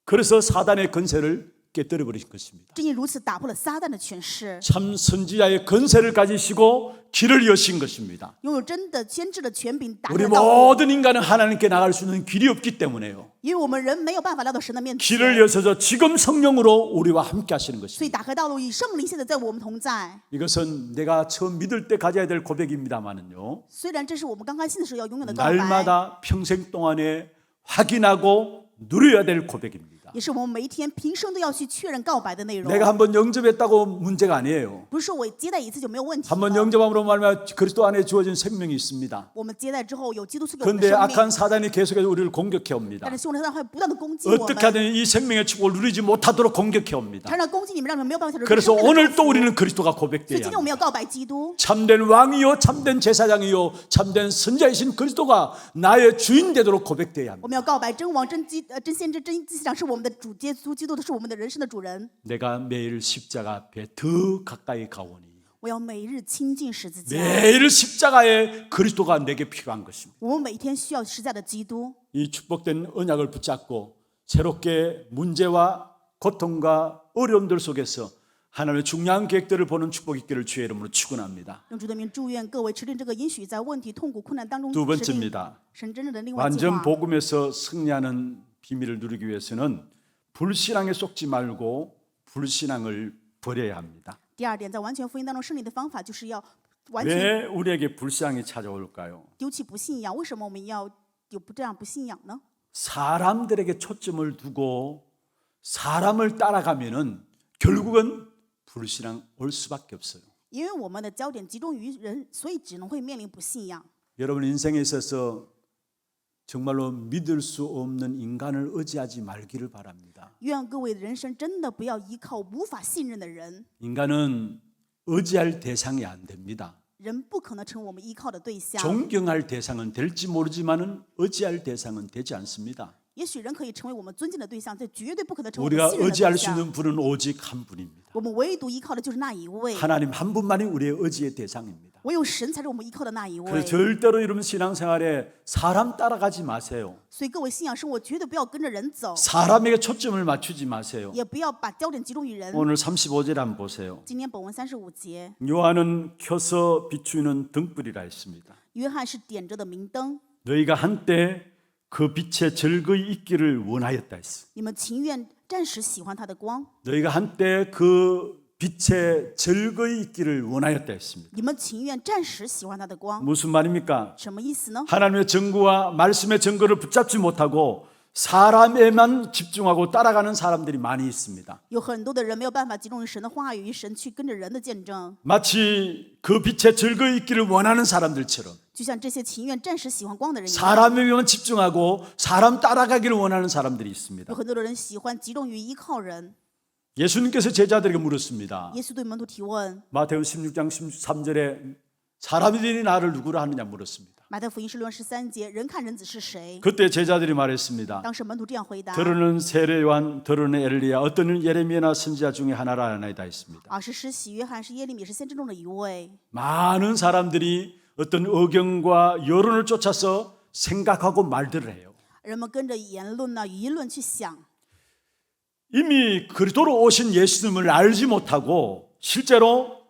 그래서 사단의 건세를 깨뜨려 버린 것입니다. 正因如此，打破了撒旦的权势， 참 선지자의 건세를 가지시고 길을 여신 것입니다. 拥有真的先知的权柄，打 우리 开道路。 모든 인간은 하나님께 나갈 수 있는 길이 없기 때문에요. 因为我们人没有办法来到神的面 길을 前， 여셔서 지금 성령으로 우리와 함께 하시는 所 것입니다. 以打开道路，以圣灵现在在我们同在。 이것은 내가 처음 믿을 때 가져야 될 고백입니다만은요. 虽然这是我们刚刚信的时候要永远的告白， 날마다 평생 동안에 확인하고 누려야 될 고백입니다. 也是我们每一天平生都要去确认告白的内容。 내가 한번 영접했다고 문제가 아니에요. 不是说我接待一次就没有问题 한번 了。 영접함으로 말하면 그리스도 안에 주어진 생명이 있습니다. 我们接待之后有基督赐给我们的 그런데 生 악한 命， 사단이 계속해서 우리를 공격해 옵니다. 但是凶恶的撒旦会不断的攻击我们， 어떻게 하든 이 생명의 축복을 누리지 못하도록 공격해 옵니다. 他让攻击你们，让你们没有办法享受 그래서 生命的 오늘 祝 또 福。 우리는 그리스도가 所以 고백돼야 今天我们 합니다. 要告白基督， 참된 왕이요 참된 제사장이요 참된 선자이신 그리스도가 나의 주인 되도록 고백돼야 합니다. 我们要告白真王、真先知、真祭司长是我们的主，耶稣基督的是我们的人生的主人。 내가 매일 십자가 앞에 더 가까이 가오니 我要每日亲近十字架， 매일 십자가에 그리스도가 내게 필요한 것입니다. 我们每天需要十字架的基督。 이 축복된 언약을 붙잡고 새롭게 문제와 고통과 어려움들 속에서 하나님의 중요한 계획들을 보는 축복 있기를 주의 이름으로 축원합니다. 用主的名祝愿各位持定这个应许，在问题、痛苦、困难当中 두 持定 번째입니다. 神真正的另外计 완전 划。 복음에서 승리하는 비밀을 누리기 위해서는 불신앙에 속지 말고 불신앙을 버려야 합니다. 第二点，在完全福音当中胜利的方法，就是要完全 왜 우리에게 불신앙이 찾아올까요? 丢弃不信仰。为什么我们要就不这样不信仰呢？ 사람들에게 초점을 두고 사람을 따라가면은 결국은 불신앙 올 수밖에 없어요. 因为我们的焦点集中于人，所以只能会面临不信仰。 여러분 인생에 있어서 정말로 믿을 수 없는 인간을 의지하지 말기를 바랍니다. 愿各位的人生真的不要依靠无法信任的人， 인간은 의지할 대상이 안 됩니다. 人不可能成为我们依靠的对象。 존경할 대상은 될지 모르지만은 의지할 대상은 되지 않습니다. 也许人可以成为我们尊敬的对象，这绝对不可能成为我 우리가 们信任的 의지할 对 수 象。 있는 분은 오직 한 분입니다. 我们唯独依靠的就是那一位， 하나님 한 분만이 우리의 의지의 대상입니다. 唯有神才是我们依靠的那一位 그래서 。 절대로 여러분 신앙생활에 사람 따라가지 마세요. 所以各位信仰生活绝对不要跟着人走， 사람에게 초점을 맞추지 마세요. 也不要把焦点集中于人。 오늘 35절 한번 보세요. 今天本文35节， 요한은 켜서 비추는 등불이라 했습니다. 约翰是点着的明灯， 너희가 한때 그 빛에 즐거이 있기를 원하였다 했어. 你们情愿暂时喜欢他的光， 너희가 한때 그 빛에 즐거이 있기를 원하였다 했습니다. 你们情愿暂时喜欢他的光， 무슨 말입니까? 什么意思呢？ 하나님의 증거와 말씀의 증거를 붙잡지 못하고 사람에만 집중하고 따라가는 사람들이 많이 있습니다. 有很多的人没有办法集中于神的话语，神去跟着人的见证， 마치 그 빛에 즐거이 있기를 원하는 사람들처럼 就像这些情愿暂时喜欢光的人一样。 사람에만 집중하고 사람 따라가기를 원하는 사람들이 있습니다. 有很多的人喜欢集中于依靠人。 예수님께서 제자들에게 물었습니다. 耶稣对门徒提问， 마태오 16장 13절에 사람들이 나를 누구라 하느냐 물었습니다. 马太福音16章13节，人看人子是谁？ 그때 제자들이 말했습니다. 当时门徒这样回答： 들으는 세례 요한, 들으는 엘리야, 어떤 예레미야나 선지자 중에 하나라 하나이다 했습니다. 是施洗约翰，是耶利米，是先知中的一位。 많은 사람들이 어떤 의견과 여론을 쫓아서 생각하고 말들을 해요. 人们跟着言论呢、舆论去想， 이미 그리스도로 오신 예수님을 알지 못하고 실제로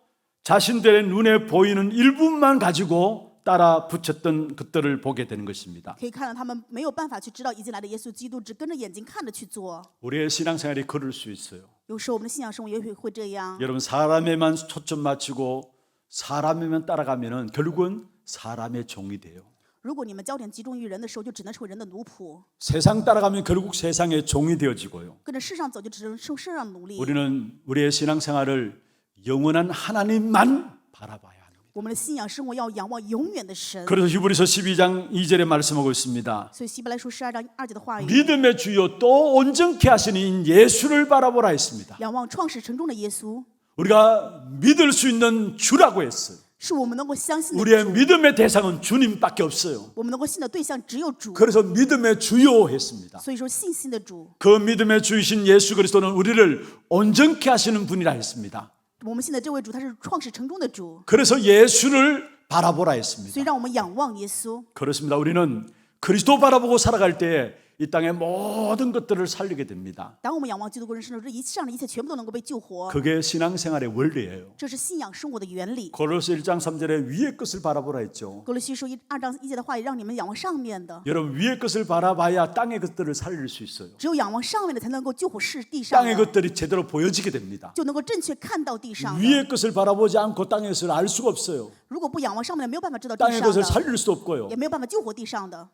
자신들의 눈에 보이는 일부만 가지고 따라 붙였던 것들을 보게 되는 것입니다. 可以看到他们没有办法去知道已经来的耶稣基督，只跟着眼睛看着去做。 우리의 신앙생활이 그럴 수 있어요. 有时候我们的信仰生活也许会这样。 여러분 사람에만 초점 맞추고 사람에만 따라가면은 결국은 사람의 종이 돼요. 如果你们焦点集中于人的时候，就只能成为人的奴仆； 세상 따라가면 결국 세상의 종이 되어지고요. 跟着世上走，就只能受世上的奴隶。 우리는 우리의 신앙생활을 영원한 하나님만 바라봐야 합니다. 我们的信仰生活要仰望永远的神。 그래서 히브리서 12장 2절에 말씀하고 있습니다. 所以希伯来书12章2节的话语， 믿음의 주요 또 온전케 하시는 예수를 바라보라 했습니다. 仰望创始成终的耶稣， 우리가 믿을 수 있는 주라고 했어요. 是我们能够相信的 우리의 主。 믿음의 대상은 주님밖에 없어요. 我们能够信的对象只有主， 그래서 믿음의 주요 했습니다. 所以说信心的主。 그 믿음의 주이신 예수 그리스도는 우리를 온전케 하시는 분이라 했습니다. 我们信的这位主，他是创始成终的主， 그래서 예수를 바라보라 所以 했습니다. 让我们仰望耶稣。 그렇습니다. 우리는 그리스도 바라보고 살아갈 때에 이 땅의 모든 것들을 살리게 됩니다. 当我们仰望基督过人生的时候，这世上的一切全部都能够被救活， 그게 신앙생활의 원리예요. 这是信仰生活的原理。 고로스 1장 3절에 위의 것을 바라보라 했죠. 哥罗西书2章1节的话语，让你们仰望上面的， 여러분 위의 것을 바라봐야 땅의 것들을 살릴 수 있어요. 只有仰望上面的，才能够救活地上 땅의 的， 것들이 제대로 보여지게 됩니다. 就能够正确看到地上的。 위의 것을 바라보지 않고 땅의 것을 알 수가 없어요. 如果不仰望上面的，没有办法知道地 땅의 上 것을 的， 살릴 수도 없고요. 也没有办法救活地上的。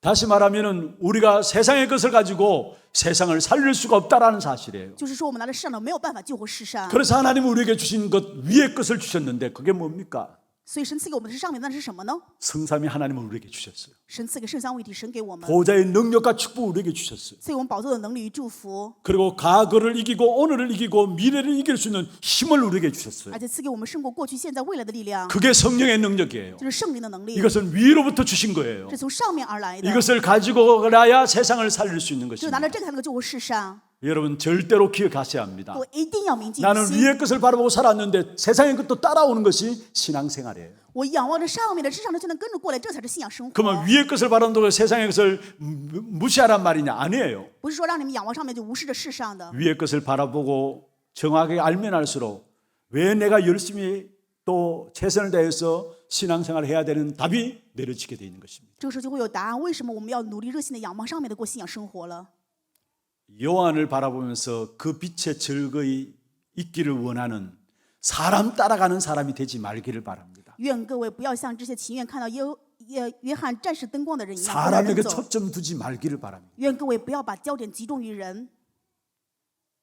다시 말하면은 우리가 세상의 것을 가지고 세상을 살릴 수가 없다라는 사실이에요. 就是说，我们拿着世上的没有办法救活世上， 그래서 하나님은 우리에게 주신 것 위의 것을 주셨는데 그게 뭡니까? 所以神赐给我们的是上面，那是什么呢？ 성삼위 하나님은 우리에게 주셨어요. 神赐给圣三位一体神给我们， 보좌의 능력과 축복 우리에게 주셨어요. 赐给我们宝座的能力与祝福， 그리고 과거를 이기고 오늘을 이기고 미래를 이길 수 있는 힘을 우리에게 주셨어요. 而且赐给我们胜过过去、现在、未来的力量， 그게 성령의 능력이에요. 就是圣灵的能力， 이것은 위로부터 주신 거예요. 是从上面而来的。 이것을 가지고 가야 세상을 살릴 수 있는 只有拿 것입니다. 着这个才能够救活世上。 여러분 절대로 기억하셔야 합니다. 我一定要铭记 나는 心。 위의 것을 바라보고 살았는데 세상의 것도 따라오는 것이 신앙생활이에요. 我仰望着上面的，世上的就能跟着过来，这才是信仰生活。 그러면 위의 것을 바라본다고 세상의 것을 무시하란 말이냐? 아니에요. 不是说让你们仰望上面就无视着世上的， 위의 것을 바라보고 정확하게 알면 알수록 왜 내가 열심히 또 최선을 다해서 신앙생활을 해야 되는 답이 내려지게 되어 있는 것입니다. 这个时候就会有答案。为什么我们要努力热心的仰望上面的过信仰生活了？ 요한을 바라보면서 그 빛에 즐거이 있기를 원하는 사람 따라가는 사람이 되지 말기를 바랍니다. 愿各位不要像这些情愿看到约翰战士灯光的人一样，不让人 사람에게 走。 초점 두지 말기를 바랍니다. 愿各位不要把焦点集中于人，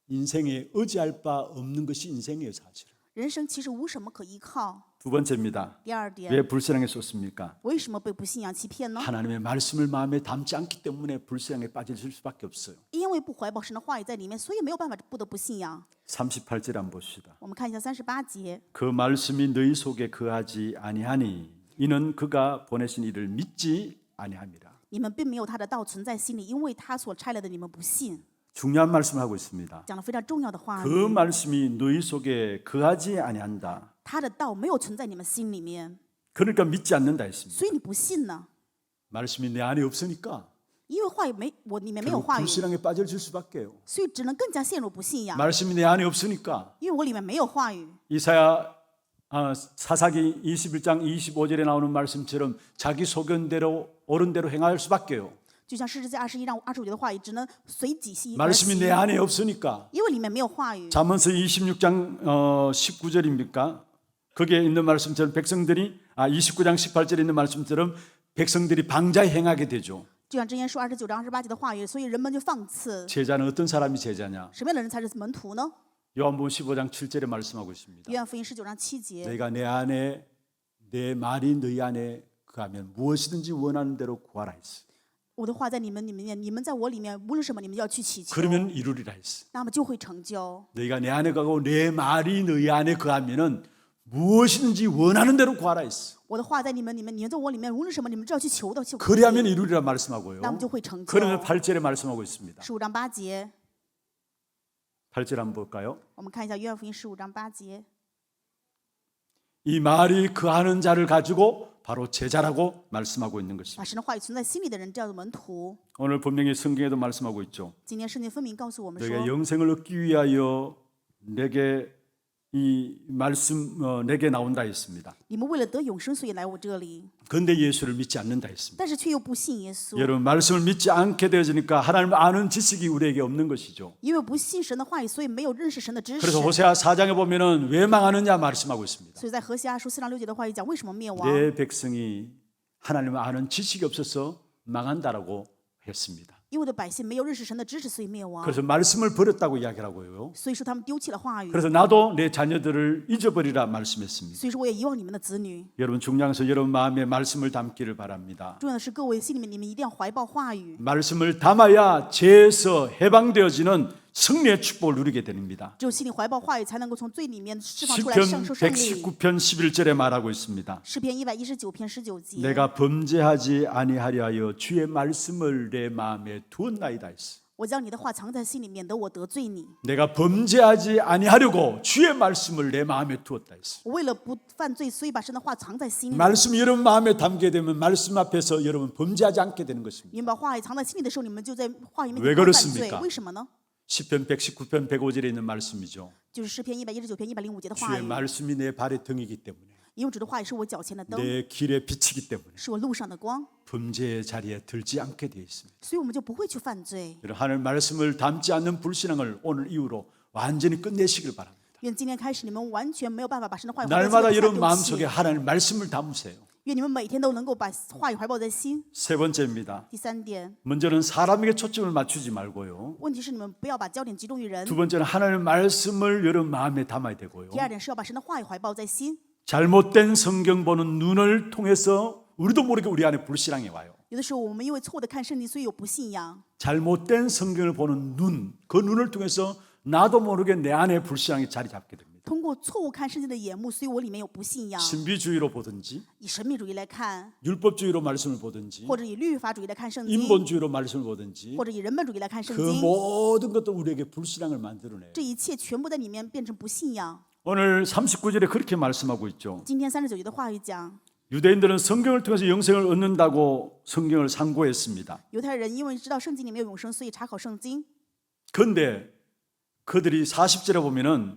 인생에 의지할 바 없는 것이 인생이에요, 사실. 人生其实无什么可依靠。 두 번째입니다. 第二点， 왜 불신앙에 쏟습니까? 为什么被不信仰欺骗呢？ 하나님의 말씀을 마음에 담지 않기 때문에 불신앙에 빠질 수밖에 없어요. 因为不怀抱神的话语在里面，所以没有办法不得不信仰。 38절 한번 봅시다. 我们看一下38节， 그 말씀이 너희 속에 거하지 아니하니 이는 그가 보내신 이를 믿지 아니함이라. 你们并没有他的道存在心里，因为他所差来的你们不信。 중요한 말씀을 하고 있습니다. 讲了非常重要的话 그 语， 말씀이 너희 속에 거하지 아니한다. 他的道没有存在你们心里面， 그러니까 믿지 않는다 했습니다. 所以你不信呢。 말씀이 내 안에 없으니까 因为话语没我里面没有 결국 话语， 불신앙에 빠질 수밖에요. 所以只能更加陷入不信仰。 말씀이 내 안에 없으니까 因为我里面没有话语。 이사야 사사기 21장 25절에 나오는 말씀처럼 자기 소견대로 옳은 대로 행할 수밖에요. 就像诗篇21章25节的话语，只能随己心而 말씀이 行 내 ， 안에 없으니까 因为里面没有话语。 잠언서 26장 19절입니까? 거기에 있는 말씀처럼 백성들이 29장 18절에 있는 말씀처럼 백성들이 방자에 행하게 되죠. 就像箴言书29章28节的话语，所以人们就放肆。 제자는 어떤 사람이 제자냐? 什么样的人才是门徒呢？ 요한복음 15장 7절에 말씀하고 있습니다. 约翰福音19章7节， 너희가 내 안에 내 말이 너희 안에 거하면 무엇이든지 원하는 대로 구하라 했어. 我的话在你们里面，你们在我里面，无论什么，你们要去祈求， 그러면 이루리라 했어. 那么就会成就。 너희가 내 안에 가고 내 말이 너희 안에 거하면은 무엇이든지 원하는 대로 구하라 했어. 我的话在你们里面，你们在我里面，无论什么，你们只要去求的，就可以 그리하면 이루리라 말씀하고요. 那么就会成就。 그러면 8절에 말씀하고 있습니다. 15章8节， 8절 한번 볼까요? 我们看一下约翰福音15章8节。 이 말이 거하는 자를 가지고 바로 제자라고 말씀하고 있는 把 것입니다. 神的话语存在心里的人叫做门徒。 오늘 분명히 성경에도 말씀하고 있죠. 今天圣经分明告诉我们 너희가 说， 영생을 얻기 위하여 내게 이 말씀 내게 나온다 했습니다. 你们为了得永生，所以来我这里， 그런데 예수를 믿지 않는다 했습니다. 但是却又不信耶稣。 여러분 말씀을 믿지 않게 되어지니까 하나님을 아는 지식이 우리에게 없는 것이죠. 因为不信神的话语，所以没有认识神的知识。 그래서 호세아 4장에 보면은 왜 망하느냐 말씀하고 있습니다. 所以在何西阿书4章6节的话语讲，为什么灭亡？ 내 백성이 하나님을 아는 지식이 없어서 망한다라고 했습니다. 因为我的百姓没有认识神的知识，所以灭亡。 그래서 말씀을 버렸다고 이야기하고요. 所以说他们丢弃了话语， 그래서 나도 내 자녀들을 잊어버리라 말씀했습니다. 所以说我也遗忘你们的子女。 여러분 중요해서 여러분 마음에 말씀을 담기를 바랍니다. 重要的是，各位心里面，你们一定要怀抱话语。 말씀을 담아야 죄에서 해방되어지는 승리의 축복을 누리게 됩니다. 只有心里怀抱话语，才能够从罪里面释放出来，享 시편 受胜利。 119편 11절에 말하고 있습니다. 诗篇119篇19节， 내가 범죄하지 아니하려 하여 주의 말씀을 내 마음에 두었나이다 했어. 我将你的话藏在心里，免得我得罪你。 내가 범죄하지 아니하려고 주의 말씀을 내 마음에 두었다 했어. 我为了不犯罪，所以把神的话藏在心里。 말씀이 여러분 마음에 담게 되면 말씀 앞에서 여러분 범죄하지 않게 되는 것입니다. 你们把话语藏在心里的时候，你们就在话语面 왜 前不会犯 그렇습니까 罪。为什么呢？ 시편 119편 105절에 있는 말씀이죠. 就是诗篇119篇105节的话 주의 语， 말씀이 내 발의 등이기 때문에 因为主的话语是我脚前的灯， 내 길에 비치기 때문에 是我路上的光， 범죄의 자리에 들지 않게 되어 있습니다. 所以我们就不会去犯罪。 여러분 하나님 말씀을 담지 않는 불신앙을 오늘 이후로 완전히 끝내시길 바랍니다. 愿今天开始，你们完全没有办法把神的话语怀抱在 날마다 心 여러분 里 마음속에 丢弃。 하나님 말씀을 담으세요. 愿你们每天都能够把话语怀抱在心。 세 번째입니다. 第三点， 먼저는 사람에게 초점을 맞추지 말고요. 问题是你们不要把焦点集中于人。 두 번째는 하나님의 말씀을 여러분 마음에 담아야 되고요. 第二点是要把神的话语怀抱在心。 잘못된 성경 보는 눈을 통해서 우리도 모르게 우리 안에 불신앙이 와요. 有的时候我们因为错误的看圣经，所以有不信仰。 잘못된 성경을 보는 눈, 그 눈을 통해서 나도 모르게 내 안에 불신앙이 자리 잡게 됩니다. 通过错误看圣经的眼目，所以我里面有不信仰。 신비주의로 보든지 以神秘主义来看， 율법주의로 말씀을 보든지 或者以律法主义来看圣经， 인본주의로 말씀을 보든지 或者以人本主义来看圣 그 经， 모든 것도 우리에게 불신앙을 만들어내요. 这一切全部在里面变成不信仰。 오늘 39절에 그렇게 말씀하고 있죠. 今天39节的话语讲， 유대인들은 성경을 통해서 영생을 얻는다고 성경을 상고했습니다. 犹太人因为知道圣经里面有永生，所以查考圣经。 그런데 그들이 40절에 보면은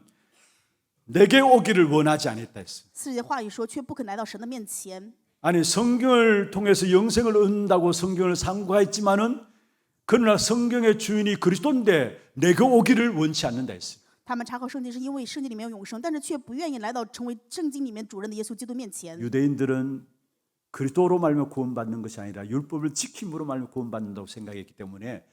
내게 오기를 원하지 않았다 했어요. 40节话语说，却不肯来到神的面前。 아니 성경을 통해서 영생을 얻는다고 성경을 상고했지만은 그러나 성경의 주인이 그리스도인데 내게 오기를 원치 않는다 했어요. 他们查考圣经是因为圣经里面有永生，但是却不愿意来到成为圣经里面主人的耶稣基督面前。 유대인들은 그리스도로 말미암아 구원받는 것이 아니라 율법을 지킴으로 말미암아 구원받는다고 생각했기 때문에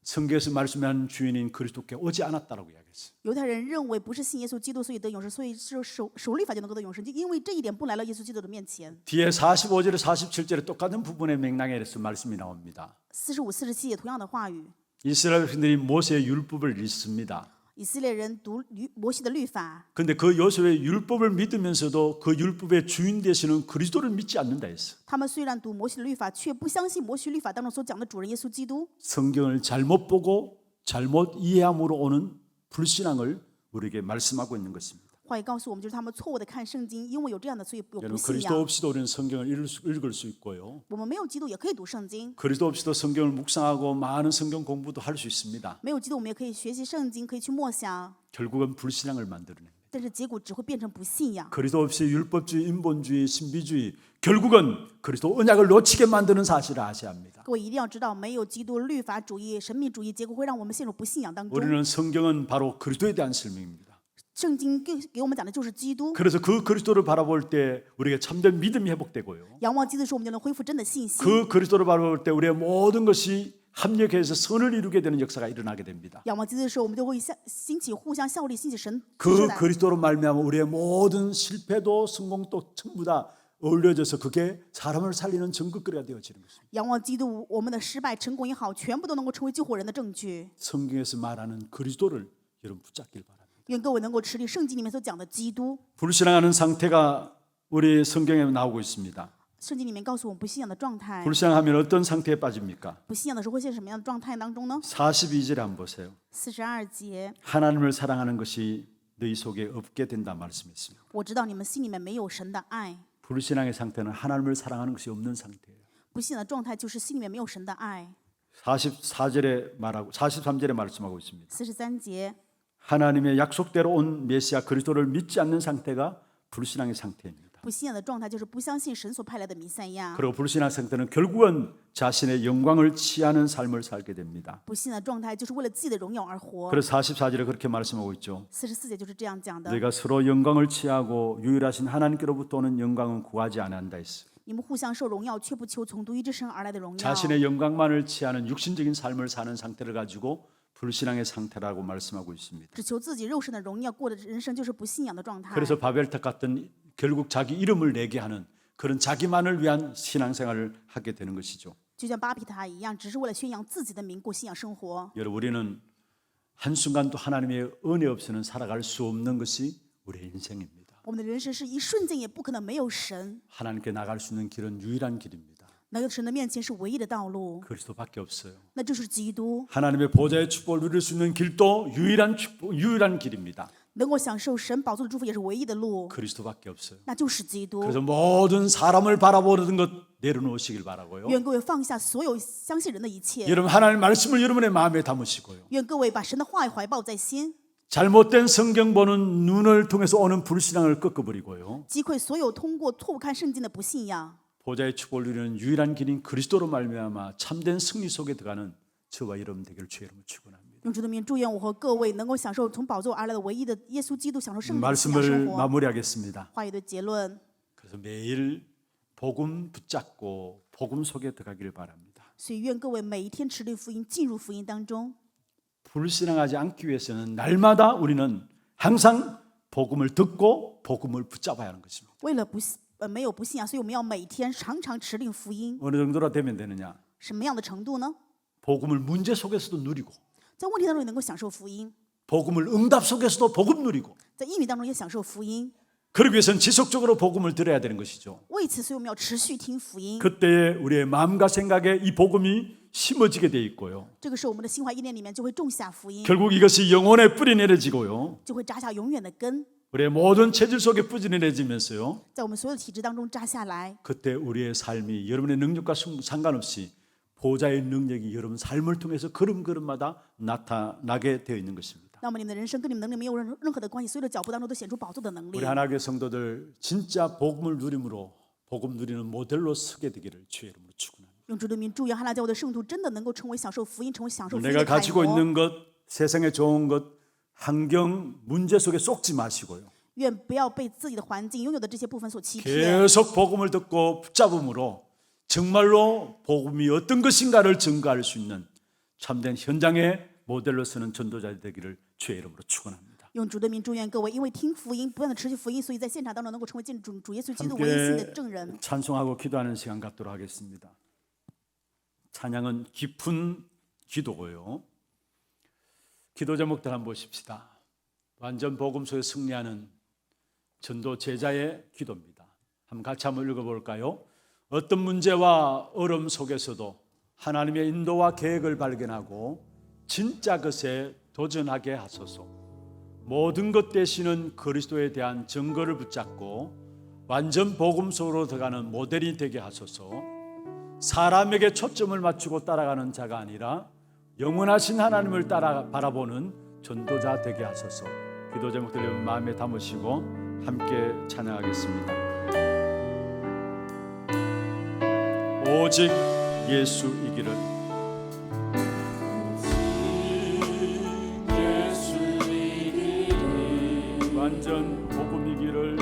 성경에서 말씀한 주인인 그리스도께 오지 않았다라고 이야기했어요. 犹太人认为不是信耶稣基督所以得永生，所以是守律法就能够得永生，就因为这一点不来了耶稣基督的面前。 뒤에 45절에 47절에 똑같은 부분의 맥락에서 말씀이 나옵니다. 45、47也同样的话语。 이스라엘 백성들이 모세의 율법을 읽습니다. 以色列人读摩西的律法， 그런데 그 요셉의 율법을 믿으면서도 그 율법의 주인 되시는 그리스도를 믿지 않는다 했어. 他们虽然读摩西的律法，却不相信摩西律法当中所讲的主人耶稣基督。 성경을 잘못 보고 잘못 이해함으로 오는 불신앙을 우리에게 말씀하고 있는 것입니다. 话也告诉我们，就是他们错误的看圣经，因为有这样的，所以有不 여러분 信 그리스도 仰。 없이도 우리는 성경을 읽을 수 있고요. 我们没有基督也可以读圣经， 그리스도 없이도 성경을 묵상하고 많은 성경 공부도 할 수 있습니다. 没有基督我们也可以学习圣经，可以去默想， 결국은 불신앙을 만들어냅니다. 但是结果只会变成不信仰。 그리스도 없이 율법주의, 인본주의, 신비주의 결국은 그리스도 언약을 놓치게 만드는 사실을 아셔야 합니다. 各位一定要知道，没有基督律法主义、神秘主义，结果会让我们陷入不信仰当中。 우리는 성경은 바로 그리스도에 대한 설명입니다. 圣经给我们讲的就是基督， 그래서 그 그리스도를 바라볼 때 우리에게 참된 믿음이 회복되고요. 仰望基督的时候，我们就能恢复真的信心。 그 그리스도를 바라볼 때 우리의 모든 것이 합력해서 선을 이루게 되는 역사가 일어나게 됩니다. 仰望基督的时候，我们就会兴起互相效力，兴起神 그 그리스도로 말미암아 우리의 모든 실패도 성공도 전부 다 어울려져서 그게 사람을 살리는 전극거리가 되어지는 것입니다. 仰望基督，我们的失败、成功也好，全部都能够成为救活人的证据。 성경에서 말하는 그리스도를 여러분 붙잡길 바랍니다. 愿各位能够持立圣经里面所讲的基督。 불신앙하는 상태가 우리 성경에 나오고 있습니다. 圣经里面告诉我们不信仰的状态， 불신앙하면 어떤 상태에 빠집니까? 不信仰的时候会陷入什么样的状态当中呢？ 42절에 한번 보세요. 42节， 하나님을 사랑하는 것이 너희 속에 없게 된다 말씀했습니다. 我知道你们心里面没有神的爱。 불신앙의 상태는 하나님을 사랑하는 것이 없는 상태예요. 不信仰的状态就是心里面没有神的爱。 44절에 말하고 43절에 말씀하고 있습니다. 43节， 하나님의 약속대로 온 메시아 그리스도를 믿지 않는 상태가 불신앙의 상태입니다. 不信仰的状态就是不相信神所派来的弥赛亚。 그리고 불신앙 상태는 결국은 자신의 영광을 취하는 삶을 살게 됩니다. 不信仰的状态就是为了自己的荣耀而活。 그래서 44절에 그렇게 말씀하고 있죠. 44节就是这样讲的。 너희가 서로 영광을 취하고 유일하신 하나님께로부터 오는 영광은 구하지 않는다 했어. 你们互相受荣耀，却不求从独一之神而来的荣耀。 자신의 영광만을 취하는 육신적인 삶을 사는 상태를 가지고 불신앙의 상태라고 말씀하고 있습니다. 只求自己肉身的荣耀，过的人生就是不信仰的状态。 그래서 바벨탑 같은 결국 자기 이름을 내게 하는 그런 자기만을 위한 신앙생활을 하게 되는 것이죠. 就像巴比塔一样，只是为了宣扬自己的名，过信仰生活。 여러분 우리는 한순간도 하나님의 은혜 없이는 살아갈 수 없는 것이 우리의 인생입니다. 我们的人生是一瞬间也不可能没有神， 하나님께 나갈 수 있는 길은 유일한 길입니다. 来到神的面前是唯一的道路， 그리스도밖에 없어요. 那就是基督。 하나님의 보좌의 축복을 누릴 수 있는 길도 유일한 길입니다. 能够享受神宝座的祝福也是唯一的路， 그리스도밖에 없어요. 那就是基督。 그래서 모든 사람을 바라보는 것 내려놓으시길 바라고요. 愿各位放下所有相信人的一切， 여러분 하나님 말씀을 여러분의 마음에 담으시고요. 愿各位把神的话语怀抱在心， 잘못된 성경 보는 눈을 통해서 오는 불신앙을 꺾어버리고요. 击溃所有通过错误看圣经的不信仰。 보좌의 축복을 누리는 유일한 길인 그리스도로 말미암아 참된 승리 속에 들어가는 저와 여러분 되기를 주의 이름으로 축원합니다. 用主的名祝愿我和各位能够享受从宝座而来的唯一的耶稣基督，享受圣灵的信仰 말씀을 生活。 마무리하겠습니다. 话语的结论， 그래서 매일 복음 붙잡고 복음 속에 들어가기를 바랍니다. 所以愿各位每一天持立福音，进入福音当中。 불신앙하지 않기 위해서는 날마다 우리는 항상 복음을 듣고 복음을 붙잡아야 하는 것입니다. 为了没有不信仰，所以我们要每天常常持定福音。 어느 정도나 되면 되느냐? 什么样的程度呢？ 복음을 문제 속에서도 누리고 在问题当中也能够享受福音， 복음을 응답 속에서도 복음 누리고 在应允当中也享受福音。 그러기 위해서는 지속적으로 복음을 들어야 되는 것이죠. 为此，所以我们要持续听福音。 그때에 우리의 마음과 생각에 이 복음이 심어지게 돼 있고요. 这个时候，我们的心怀意念里面就会种下福音， 결국 이것이 영혼에 뿌리 내려지고요. 就会扎下永远的根， 우리의 모든 체질 속에 뿌리 내려지면서요. 在我们所有的体质当中扎下来。 그때 우리의 삶이 여러분의 능력과 상관없이 보좌의 능력이 여러분 삶을 통해서 걸음걸음마다 나타나게 되어 있는 것입니다. 那么你们的人生跟你们能力没有任何的关系，所有的脚步当中都显出宝座的能力 우리 。 하나교회 성도들 진짜 복음을 누림으로 복음 누리는 모델로 서게 되기를 주의 이름으로 축원합니다. 用主的名祝愿哈拉教会的圣徒真的能够成为享受福音、成为享受福音 내가 的楷 가지고 模。 있는 것, 세상에 좋은 것, 환경, 문제 속에 쏙지 마시고요. 愿不要被自己的环境拥有的这些部分所欺骗。 계속 복음을 듣고 붙잡음으로 정말로 복음이 어떤 것인가를 증거할 수 있는 참된 현장의 모델로 서는 전도자들이 되기를 주의 이름으로 축원합니다. 用主的名祝愿各位，因为听福音，不断的持续福音，所以在现场当中能够成为见主耶稣基督唯一性的 함께 证人。 찬송하고 기도하는 시간 갖도록 하겠습니다. 찬양은 깊은 기도고요. 기도 제목들 한번 보십시다. 완전 복음서에 승리하는 전도 제자의 기도입니다. 한번 같이 한번 읽어볼까요? 어떤 문제와 어려움 속에서도 하나님의 인도와 계획을 발견하고 진짜 것에 도전하게 하소서. 모든 것 되시는 그리스도에 대한 증거를 붙잡고 완전 복음서로 들어가는 모델이 되게 하소서. 사람에게 초점을 맞추고 따라가는 자가 아니라 영원하신 하나님을 따라 바라보는 전도자 되게 하소서. 기도 제목들 여러분 마음에 담으시고 함께 찬양하겠습니다. 오직 예수이기를. 완전 복음이기를.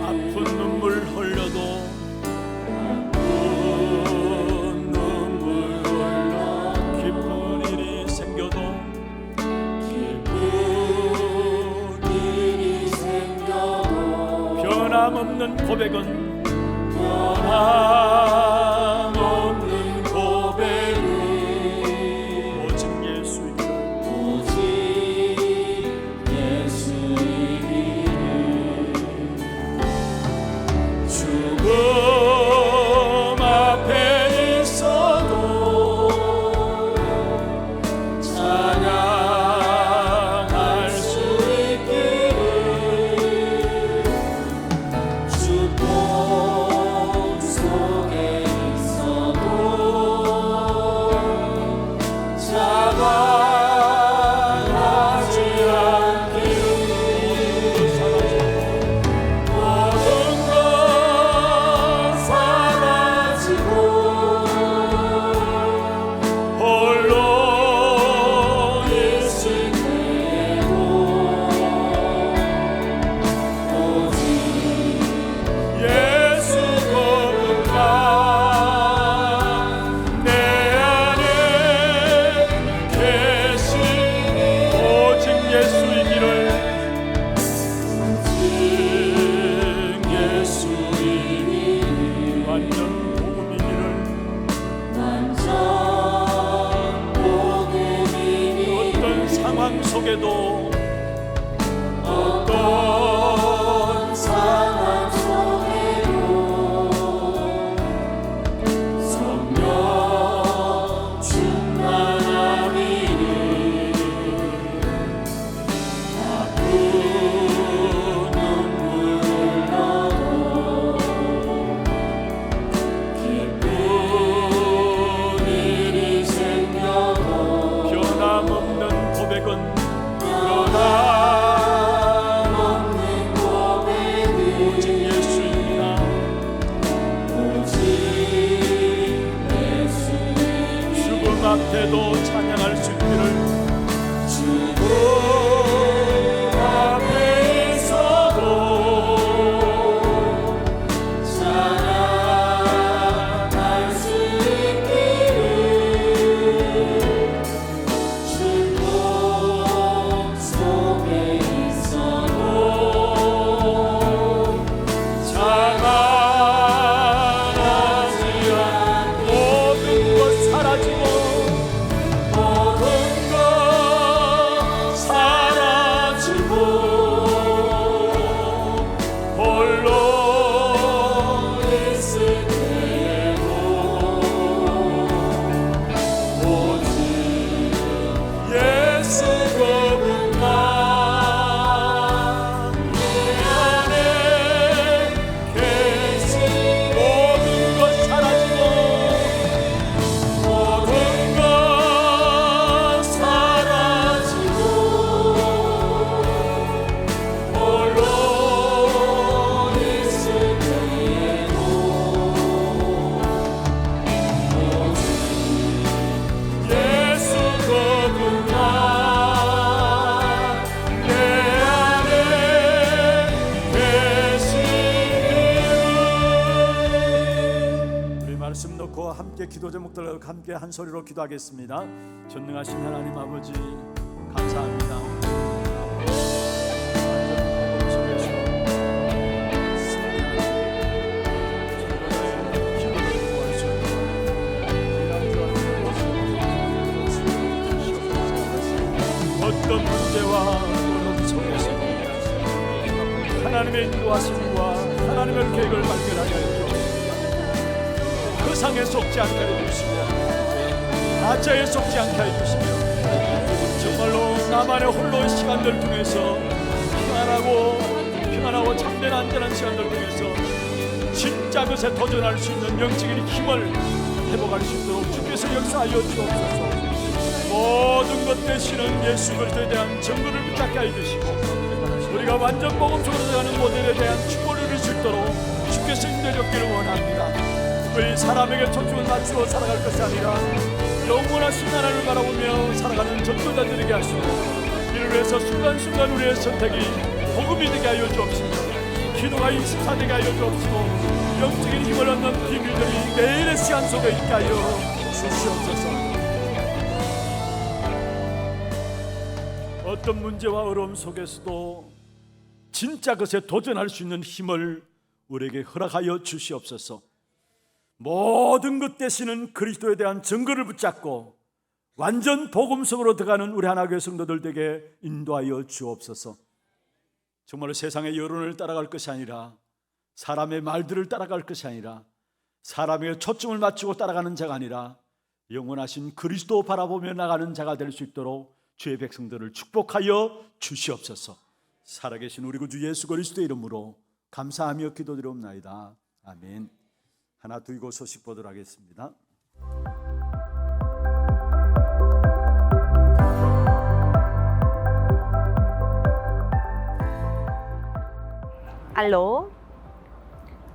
아픈 눈물 흘려도 기쁜 일이 생겨도 변함없는 고백은 변함없는 고백은 오직 예수이기를. 죽음 앞에 있어도 찬양할 수 있기를. 축복 속에 함께 기도 제목들과 함께 한 소리로 기도하겠습니다. 전능하신 하나님 아버지 감사합니다. 어떤 문제와 어려움 속에서 하나님의 인도하심과 하나님의 계획을 발견하게 하여 주옵소서. 그 상에 속지 않게 해주시며 가짜에 속지 않게 해주시며 정말로 나만의 홀로의 시간들 통해서 평안하고 참된 안전한 시간들 통해서 진짜 것에 도전할 수 있는 영적인 힘을 회복할 수 있도록 주께서 역사하여 주옵소서. 모든 것 되시는 예수 그리스도에 대한 증거를 붙잡게 해주시고 우리가 완전 복음 속으로 들어가는 모델에 대한 축복을 누릴 수 있도록 주께서 인도해 주기를 원합니다. 특별히 사람에게 초점을 맞추어 살아갈 것이 아니라 영원하신 나라를 바라보며 살아가는 전도자들에게 하시고 이를 위해서 순간순간 우리의 선택이 복음이 되게 하여 주옵시고 기도가 24 되게 하여 주옵시고 영적인 힘을 얻는 비밀들이 매일의 시간 속에 있게 하여 주시옵소서. 어떤 문제와 어려움 속에서도 진짜 것에 도전할 수 있는 힘을 우리에게 허락하여 주시옵소서. 모든 것 되시는 그리스도에 대한 증거를 붙잡고 완전 복음 속으로 들어가는 우리 하나교회 성도들 되게 인도하여 주옵소서. 정말로 세상의 여론을 따라갈 것이 아니라 사람의 말들을 따라갈 것이 아니라 사람에게 초점을 맞추고 따라가는 자가 아니라 영원하신 그리스도 바라보며 나가는 자가 될 수 있도록 주의 백성들을 축복하여 주시옵소서. 살아계신 우리 구주 예수 그리스도의 이름으로 감사하며 기도드리옵나이다. 아멘. 하나 두고 소식 보도록 하겠습니다. 알로.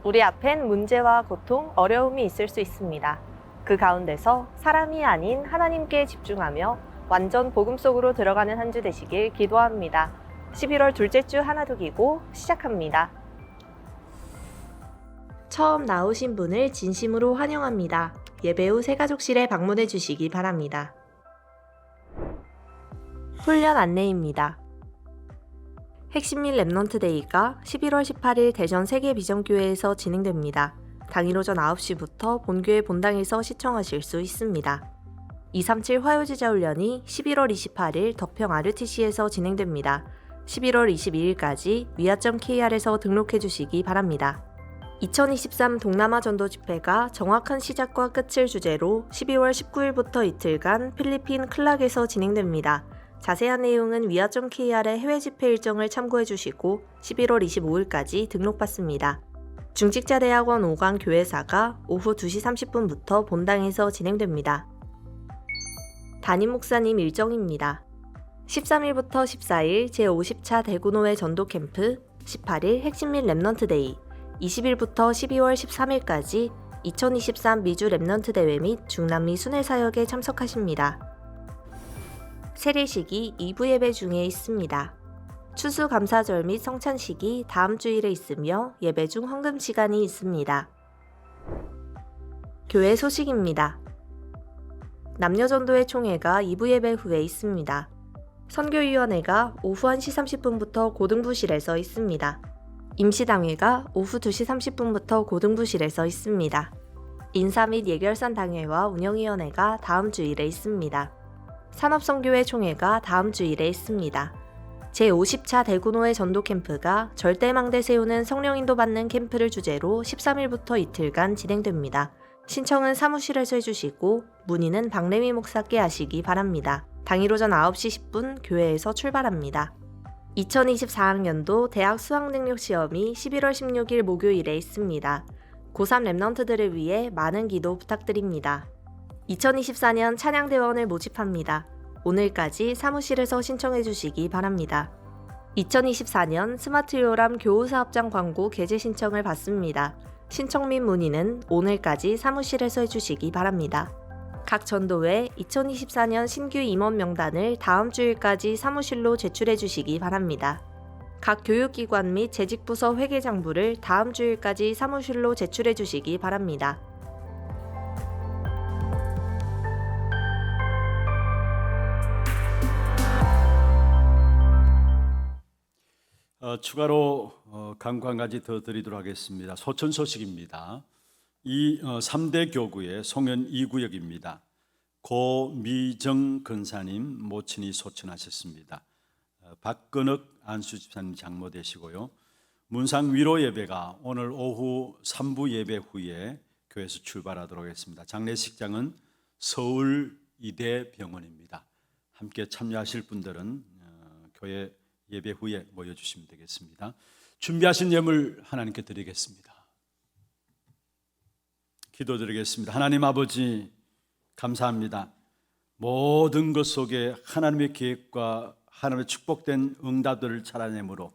우리 앞엔 문제와 고통, 어려움이 있을 수 있습니다. 그 가운데서 사람이 아닌 하나님께 집중하며 완전 복음 속으로 들어가는 한 주 되시길 기도합니다. 11월 둘째 주 하나두기고 시작합니다. 처음 나오신 분을 진심으로 환영합니다. 예배 후 새가족실에 방문해 주시기 바랍니다. 훈련 안내입니다. 핵심일 랩넌트 데이가 11월 18일 대전 세계비전교회에서 진행됩니다. 당일 오전 9시부터 본교회 본당에서 시청하실 수 있습니다. 237 화요제자 훈련이 11월 28일 덕평 RUTC에서 진행됩니다. 11월 22일까지 위아.kr에서 등록해 주시기 바랍니다. 2023 동남아 전도 집회가 정확한 시작과 끝을 주제로 12월 19일부터 이틀간 필리핀 클락에서 진행됩니다. 자세한 내용은 위아.kr의 해외 집회 일정을 참고해 주시고 11월 25일까지 등록받습니다. 중직자대학원 5강 교회사가 오후 2시 30분부터 본당에서 진행됩니다. 담임 목사님 일정입니다. 13일부터 14일 제50차 대구노회 전도캠프, 18일 핵심밀 랩넌트 데이, 20일부터 12월 13일까지 2023 미주 랩넌트 대회 및 중남미 순회 사역에 참석하십니다. 세례식이 2부 예배 중에 있습니다. 추수감사절 및 성찬식이 다음 주일에 있으며 예배 중 헌금 시간이 있습니다. 교회 소식입니다. 남녀전도회 총회가 2부 예배 후에 있습니다. 선교위원회가 오후 1시 30분부터 고등부실에서 있습니다. 임시당회가 오후 2시 30분부터 고등부실에서 있습니다. 인사 및 예결산 당회와 운영위원회가 다음 주일에 있습니다. 산업선교회 총회가 다음 주일에 있습니다. 제50차 대구노회 전도캠프가 절대망대 세우는 성령인도 받는 캠프를 주제로 13일부터 이틀간 진행됩니다. 신청은 사무실에서 해주시고 문의는 박래미 목사께 하시기 바랍니다. 당일 오전 9시 10분 교회에서 출발합니다. 2024학년도 대학 수학능력시험이 11월 16일 목요일에 있습니다. 고3 랩넌트들을 위해 많은 기도 부탁드립니다. 2024년 찬양대원을 모집합니다. 오늘까지 사무실에서 신청해 주시기 바랍니다. 2024년 스마트요람 교우사업장 광고 게재 신청을 받습니다. 신청 및 문의는 오늘까지 사무실에서 해주시기 바랍니다. 각 전도회 2024년 신규 임원 명단을 다음 주일까지 사무실로 제출해 주시기 바랍니다. 각 교육기관 및 재직부서 회계장부를 다음 주일까지 사무실로 제출해 주시기 바랍니다. 추가로 강구 한 가지 더 드리도록 하겠습니다. 소천 소식입니다. 이 3대 교구의 송현 2구역입니다. 고미정 근사님 모친이 소천하셨습니다. 박근흑 안수집사님 장모 되시고요. 문상 위로 예배가 오늘 오후 3부 예배 후에 교회에서 출발하도록 하겠습니다. 장례식장은 서울 이대병원입니다. 함께 참여하실 분들은 교회 예배 후에 모여주시면 되겠습니다. 준비하신 예물 하나님께 드리겠습니다. 기도드리겠습니다. 하나님 아버지 감사합니다. 모든 것 속에 하나님의 계획과 하나님의 축복된 응답들을 찾아내므로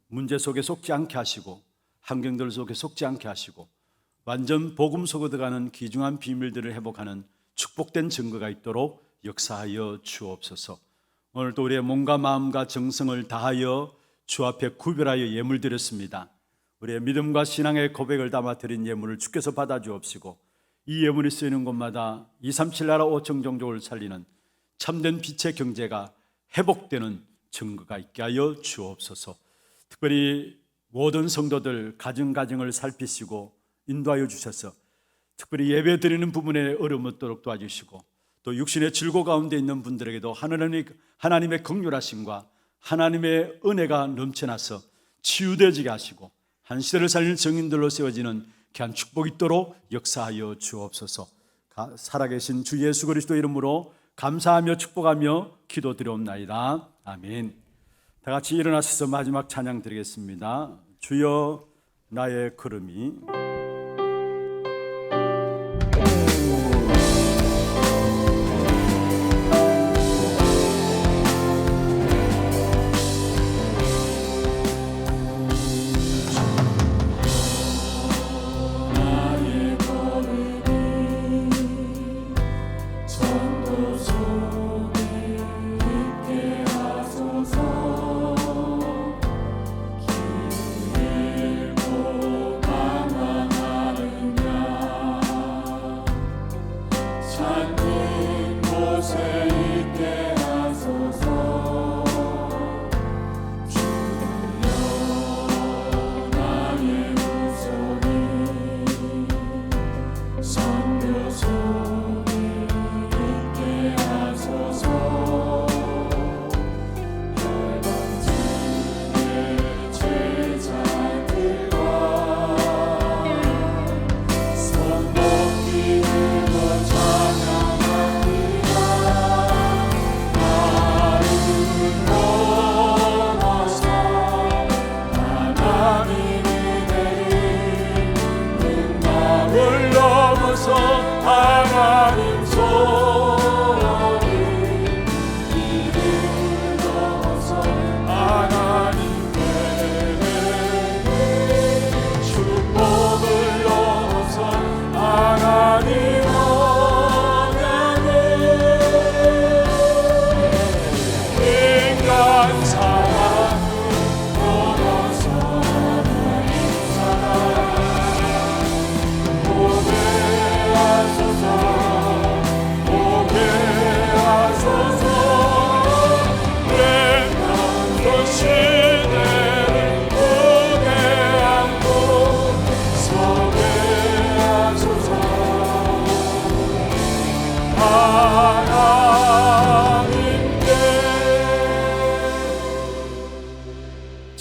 문제 속에 속지 않게 하시고 환경들 속에 속지 않게 하시고 완전 복음 속에 들어가는 귀중한 비밀들을 회복하는 축복된 증거가 있도록 역사하여 주옵소서. 오늘도 우리의 몸과 마음과 정성을 다하여 주 앞에 구별하여 예물 드렸습니다. 우리의 믿음과 신앙의 고백을 담아 드린 예물을 주께서 받아 주옵시고 이 예물이 쓰이는 곳마다 237 나라 5천 종족을 살리는 참된 빛의 경제가 회복되는 증거가 있게 하여 주옵소서. 특별히 모든 성도들 가정을 살피시고 인도하여 주셔서 특별히 예배 드리는 부분에 어려움 없도록 도와주시고 또 육신의 질고 가운데 있는 분들에게도 하나님의 긍휼하심과 하나님의 은혜가 넘쳐나서 치유되어지게 하시고 한 시대를 살리는 증인들로 세워지는 귀한 축복이 있도록 역사하여 주옵소서. 살아계신 주 예수 그리스도 이름으로 감사하며 축복하며 기도드리옵나이다. 아멘. 다 같이 일어나셔서 마지막 찬양 드리겠습니다. 주여 나의 걸음이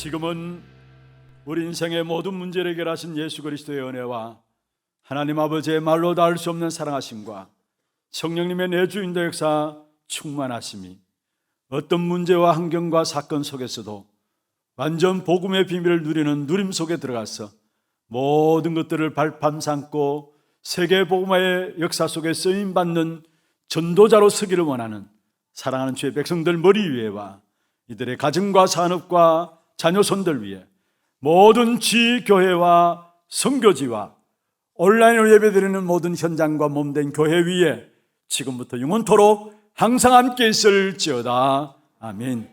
지금은 우리 인생의 모든 문제를 해결하신 예수 그리스도의 은혜와 하나님 아버지의 말로 닿을 수 없는 사랑하심과 성령님의 내주인도 역사 충만하심이 어떤 문제와 환경과 사건 속에서도 완전 복음의 비밀을 누리는 누림 속에 들어가서 모든 것들을 발판 삼고 세계 복음화의 역사 속에 쓰임받는 전도자로 서기를 원하는 사랑하는 주의 백성들 머리 위에와 이들의 가정과 산업과 자녀손들 위해 모든 지교회와 선교지와 온라인으로 예배드리는 모든 현장과 몸된 교회 위에 지금부터 영원토록 항상 함께 있을지어다. 아멘.